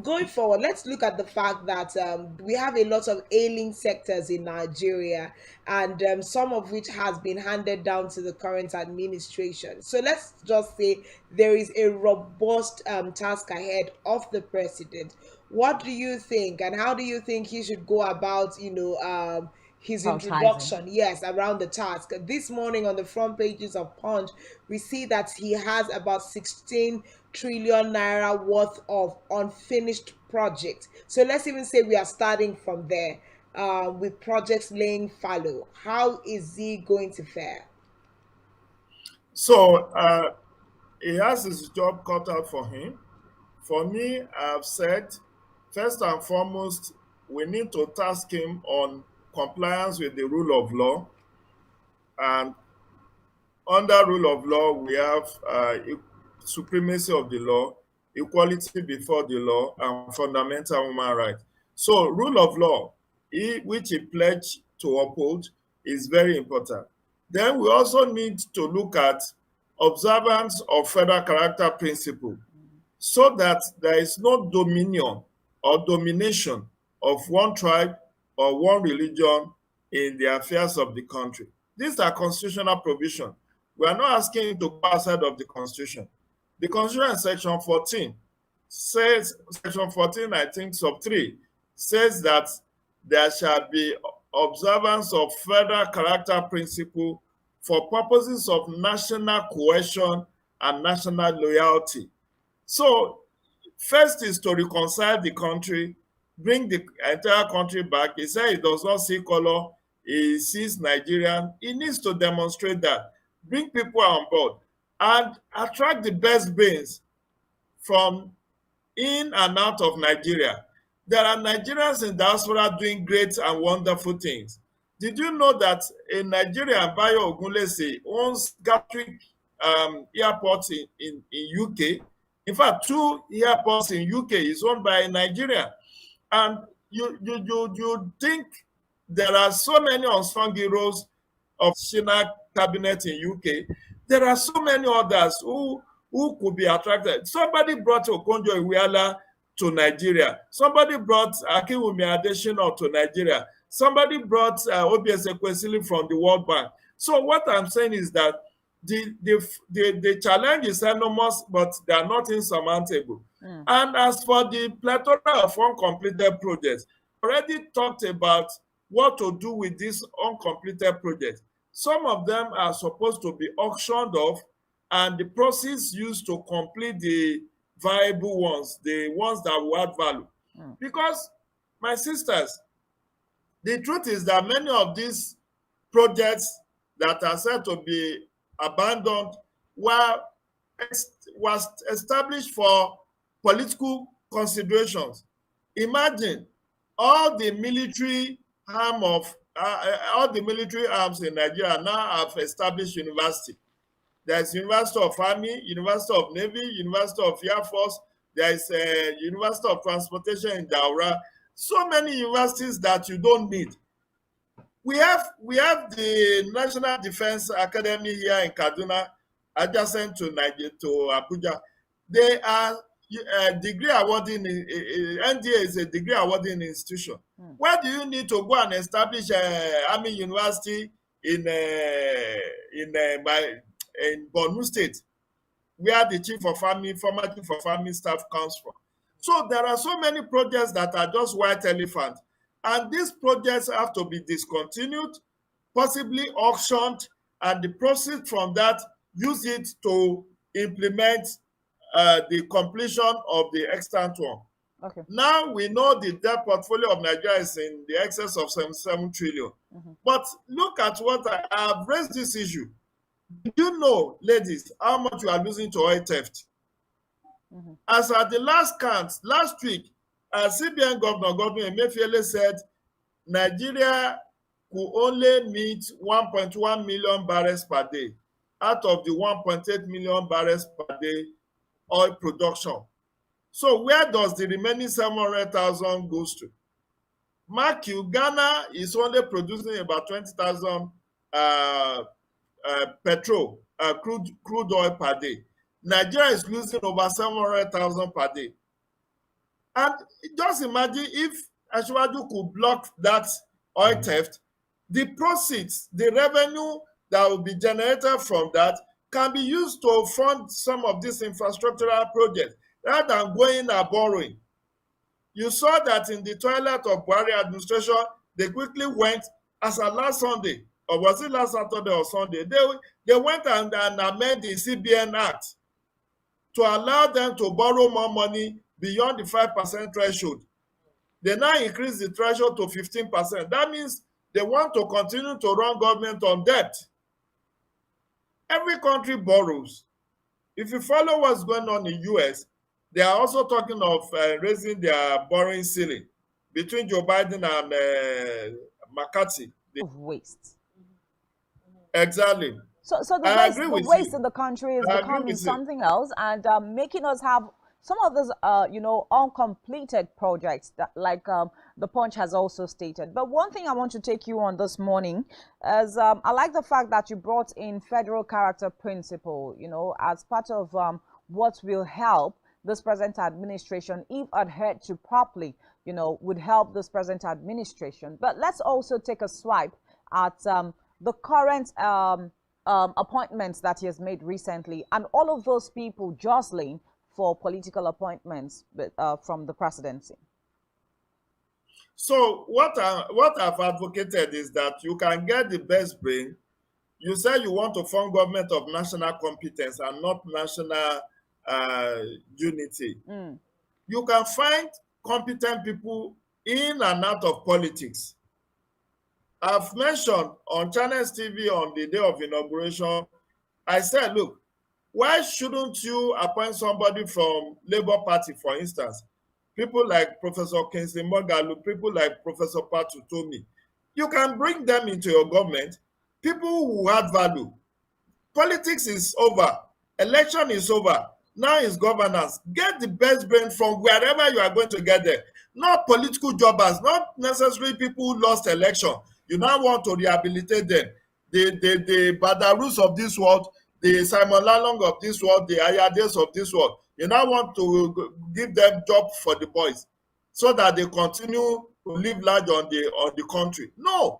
Going forward, let's look at the fact that we have a lot of ailing sectors in Nigeria, and some of which has been handed down to the current administration. So let's just say there is a robust task ahead of the president. What do you think, and how do you think he should go about, you know, his introduction, yes, around the task? This morning on the front pages of Punch, we see that he has about 16 trillion naira worth of unfinished projects. So let's even say we are starting from there, with projects laying fallow. How is he going to fare? So he has his job cut out for him. For me, I've said, first and foremost, we need to task him on compliance with the rule of law. And under rule of law, we have supremacy of the law, equality before the law, and fundamental human rights. So rule of law, which he pledged to uphold, is very important. Then we also need to look at observance of federal character principle, so that there is no dominion or domination of one tribe or one religion in the affairs of the country. These are constitutional provisions. We are not asking him to go outside of the Constitution. The Constitution in Section 14 says, Section 14, I think, sub 3, says that there shall be observance of federal character principle for purposes of national cohesion and national loyalty. So, first is to reconcile the country, bring the entire country back. He said he does not see color, he sees Nigerian. He needs to demonstrate that. Bring people on board. and attract the best brains from in and out of Nigeria. There are Nigerians in diaspora doing great and wonderful things. Did you know that in Nigeria, Bayo Ogunlese owns Gatwick airport in UK? In fact, 2 airports in UK is owned by Nigeria. And you think there are so many unsung heroes of Shina cabinet in UK. There are so many others who could be attracted. Somebody brought Okonjo Iweala to Nigeria. Somebody brought Akinwumi Adesina to Nigeria. Somebody brought Obiese Kwesili from the World Bank. So what I'm saying is that the challenge is enormous, but they are not insurmountable. And as for the plethora of uncompleted projects, already talked about what to do with these uncompleted projects. Some of them are supposed to be auctioned off, and the proceeds used to complete the viable ones, the ones that will add value. Because, my sisters, the truth is that many of these projects that are said to be abandoned was established for political considerations. Imagine all the military all the military arms in Nigeria now have established university. There's University of Army, University of Navy, University of Air Force. There's University of Transportation in Daura. So many universities that you don't need. We have the National Defense Academy here in Kaduna, adjacent to Nigeria, to Abuja. They are degree awarding. NDA is a degree awarding institution. Why do you need to go and establish Army University in Borno State, where the former chief of army staff comes from? So there are so many projects that are just white elephant, and these projects have to be discontinued, possibly auctioned, and the proceeds from that use it to implement the completion of the extant one. Okay. Now we know the debt portfolio of Nigeria is in the excess of 77 trillion. But look at what I have raised this issue. Do you know, ladies, how much you are losing to oil theft? As at the last count, last week, CBN Governor Godwin Emefiele said Nigeria could only meet 1.1 million barrels per day out of the 1.8 million barrels per day oil production. So where does the remaining 700,000 goes to? Mark you, Ghana is only producing about 20,000 crude oil per day. Nigeria is losing over 700,000 per day. And just imagine if Ashwaju could block that oil theft, the proceeds, the revenue that will be generated from that can be used to fund some of these infrastructural projects rather than going and borrowing. You saw that in the toilet of Buhari administration, they quickly went, as of last Sunday, or was it last Saturday or Sunday, they went and amended the CBN Act to allow them to borrow more money beyond the 5% threshold. They now increase the threshold to 15%. That means they want to continue to run government on debt. Every country borrows. If you follow what's going on in the US, they are also talking of raising their borrowing ceiling between Joe Biden and McCarthy. Of waste. Exactly. So the waste in the country is becoming something else, and making us have some of those, uncompleted projects that, like the Punch has also stated. But one thing I want to take you on this morning is I like the fact that you brought in federal character principle, as part of what will help this present administration, if adhered to properly, would help this present administration. But let's also take a swipe at the current appointments that he has made recently, and all of those people jostling for political appointments from the presidency. So what I've advocated is that you can get the best brain. You say you want to form government of national competence and not national unity. You can find competent people in and out of politics. I've mentioned on Channels TV on the day of inauguration, I said, look, Why shouldn't you appoint somebody from Labour Party, for instance? People like Professor Kingsley Moghalu, people like Professor Patu Tomi. You can bring them into your government, people who add value. Politics is over. Election is over. Now is governance. Get the best brain from wherever you are going to get there. Not political jobbers, not necessarily people who lost election. You now want to rehabilitate them. The Badarus of this world, the Simon Lalong of this world, the Ayades of this world. You now want to give them job for the boys so that they continue to live large on the country. No,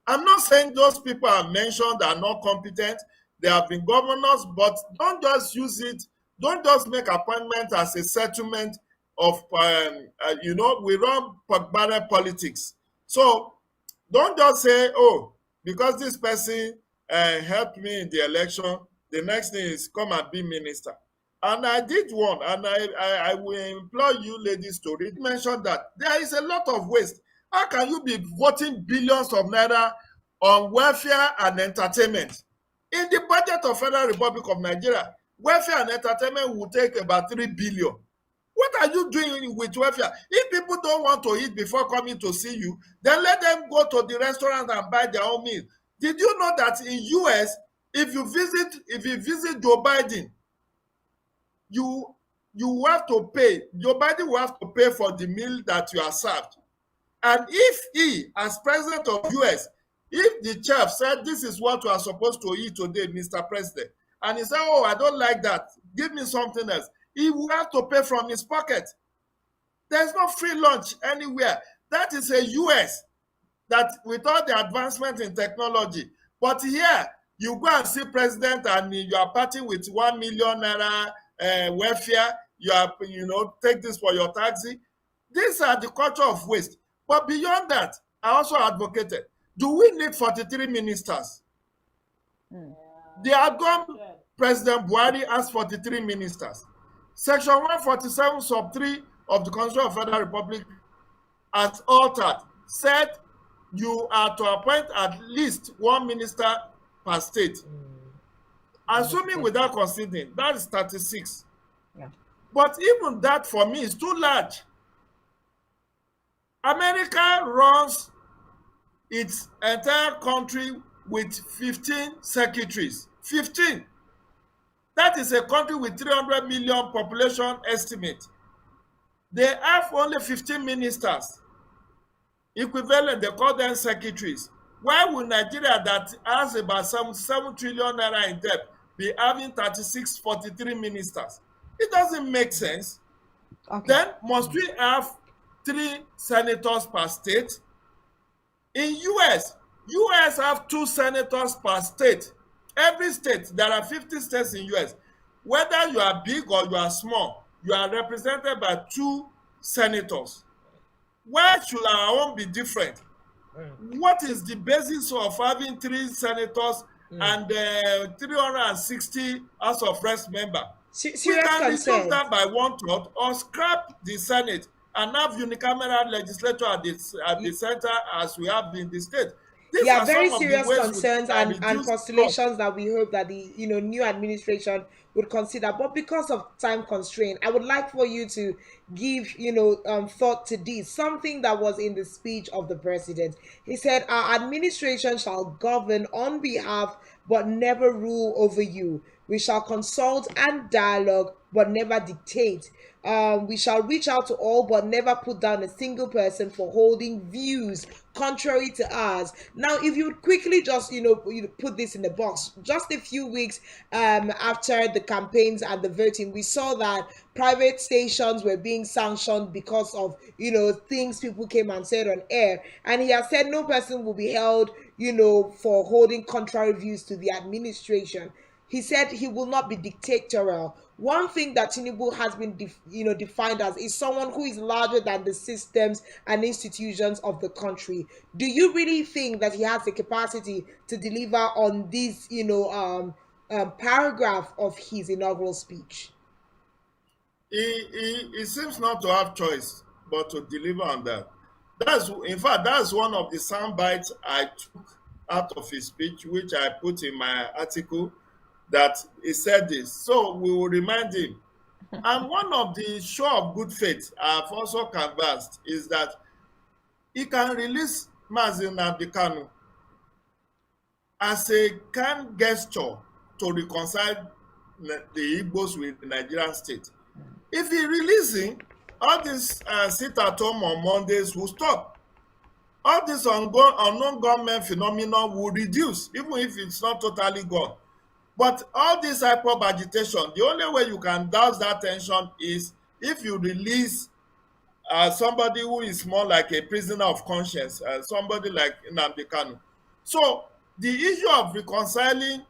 I'm not saying those people I mentioned are not competent. They have been governors, but don't just use it. Don't just make appointment as a settlement of, we run barren politics. So don't just say, oh, because this person helped me in the election, the next thing is come and be minister. And I did one, and I will implore you ladies to read, mention that there is a lot of waste. How can you be voting billions of naira on welfare and entertainment? In the budget of Federal Republic of Nigeria, welfare and entertainment will take about 3 billion. What are you doing with welfare? If people don't want to eat before coming to see you, then let them go to the restaurant and buy their own meal. Did you know that in US, if you visit Joe Biden, you have to pay. Joe Biden will have to pay for the meal that you are served. And if he, as president of US, if the chef said, this is what you are supposed to eat today, Mr. President, and he said, oh, I don't like that, give me something else, he will have to pay from his pocket. There's no free lunch anywhere. That is a US that with all the advancement in technology. But here, you go and see president and you are partying with 1 million naira welfare, you are, take this for your taxi. These are the culture of waste. But beyond that, I also advocated, do we need 43 ministers? The outgoing President Buhari has 43 ministers. Section 147 sub 3 of the Constitution of the Federal Republic, as altered, said you are to appoint at least 1 minister per state. Assuming without conceding, that is 36. Yeah. But even that for me is too large. America runs its entire country with 15 secretaries. 15. That is a country with 300 million population estimate. They have only 15 ministers. Equivalent, they call them secretaries. Why would Nigeria, that has about 7 trillion naira in debt, be having 36, 43 ministers? It doesn't make sense. Okay. Then must we have 3 senators per state? In US have 2 senators per state. Every state, there are 50 states in US. Whether you are big or you are small, you are represented by 2 senators. Why should our own be different? What is the basis of having 3 senators and 360 House of Reps members? We can reduce that by 1/3 or scrap the Senate and have unicameral legislature at the center as we have in the state. These are very serious concerns and postulations that we hope that the new administration would consider. But because of time constraint, I would like for you to give thought to this. Something that was in the speech of the president. He said, "Our administration shall govern on behalf, but never rule over you. We shall consult and dialogue, but never dictate. We shall reach out to all, but never put down a single person for holding views contrary to ours." Now, if you would quickly just, put this in the box, just a few weeks after the campaigns and the voting, we saw that private stations were being sanctioned because of, things people came and said on air. And he has said no person will be held, for holding contrary views to the administration. He said he will not be dictatorial. One thing that Tinubu has been, defined as is someone who is larger than the systems and institutions of the country. Do you really think that he has the capacity to deliver on this, paragraph of his inaugural speech? He seems not to have choice but to deliver on that. That's one of the sound bites I took out of his speech, which I put in my article. that he said this. So we will remind him. And one of the show of good faith I've also canvassed is that he can release Mazi Nnamdi Kanu as a kind gesture to reconcile the Igbos with the Nigerian state. If he release him, all this sit at home on Mondays will stop. All this unknown government phenomenon will reduce, even if it's not totally gone. But all this hyper agitation, the only way you can douse that tension is if you release somebody who is more like a prisoner of conscience, somebody like Nnamdi Kanu. So the issue of reconciling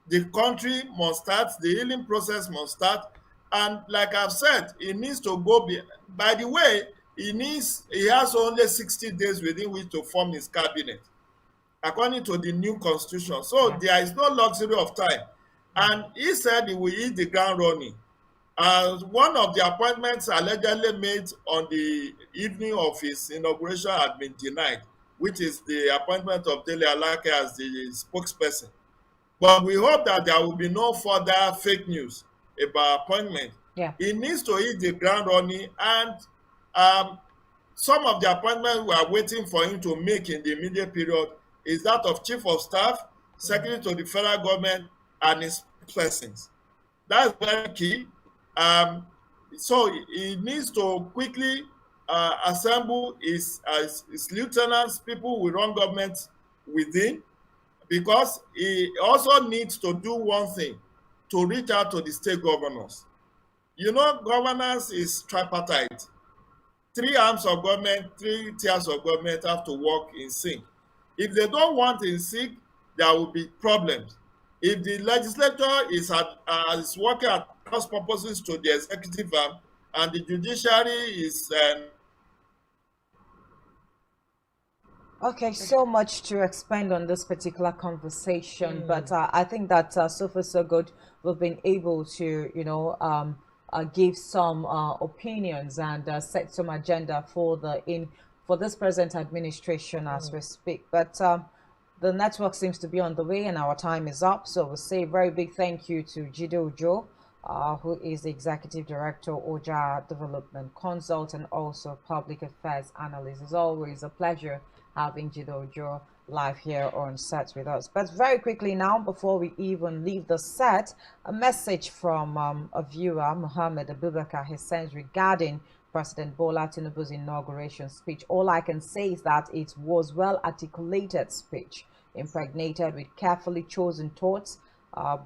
the country must start, the healing process must start, and like I've said, it needs to go. By the way, he has only 60 days within which to form his cabinet, according to the new constitution. So there is no luxury of time. And he said he will hit the ground running. One of the appointments allegedly made on the evening of his inauguration had been denied, which is the appointment of Dele Alake as the spokesperson. But we hope that there will be no further fake news about appointment. Yeah. He needs to hit the ground running, and some of the appointments we are waiting for him to make in the immediate period is that of Chief of Staff, Secretary to the Federal Government, and his persons. That's very key. So he needs to quickly assemble his lieutenants, people who will run government within, because he also needs to do one thing, to reach out to the state governors. You know, governance is tripartite. 3 arms of government, 3 tiers of government have to work in sync. If they don't want in sync, there will be problems. If the legislature is working at cross purposes to the executive arm, and the judiciary is Okay, so much to expand on this particular conversation, but I think that so far so good. We've been able to, give some opinions and set some agenda for for this present administration as we speak. But the network seems to be on the way, and our time is up. So we'll say a very big thank you to Jide Ojo, who is the Executive Director, OJA Development Consult, and also Public Affairs Analyst. It's always a pleasure having Jide Ojo live here on set with us. But very quickly now, before we even leave the set, a message from a viewer, Mohammed Abubakar, he sends regarding President Bola Tinubu's inauguration speech. All I can say is that it was well-articulated speech, impregnated with carefully chosen thoughts,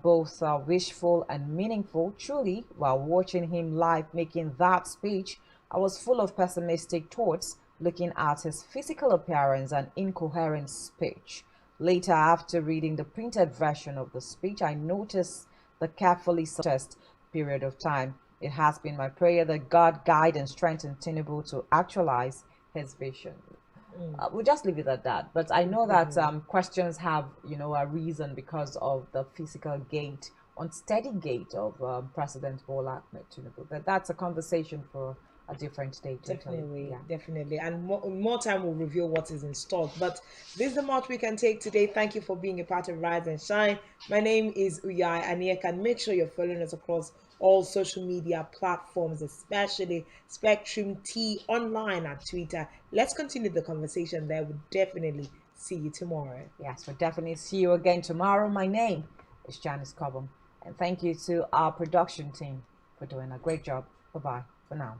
both wishful and meaningful. Truly, while watching him live making that speech, I was full of pessimistic thoughts, looking at his physical appearance and incoherent speech. Later, after reading the printed version of the speech, I noticed the carefully test period of time. It has been my prayer that God guide and strengthen Tinubu to actualize his vision. We'll just leave it at that. But I know that questions have, a reason because of the physical gait, unsteady gait of President Bola Ahmed Tinubu. But that's a conversation for a different day. Definitely. And more time will reveal what is in stock. But this is the much we can take today. Thank you for being a part of Rise and Shine. My name is Uyai Aniek, and make sure you're following us across all social media platforms, especially Spectrum T online and Twitter. Let's continue the conversation there. We'll definitely see you tomorrow. Yes, we'll definitely see you again tomorrow. My name is Janice Cobham, and thank you to our production team for doing a great job. Bye-bye for now.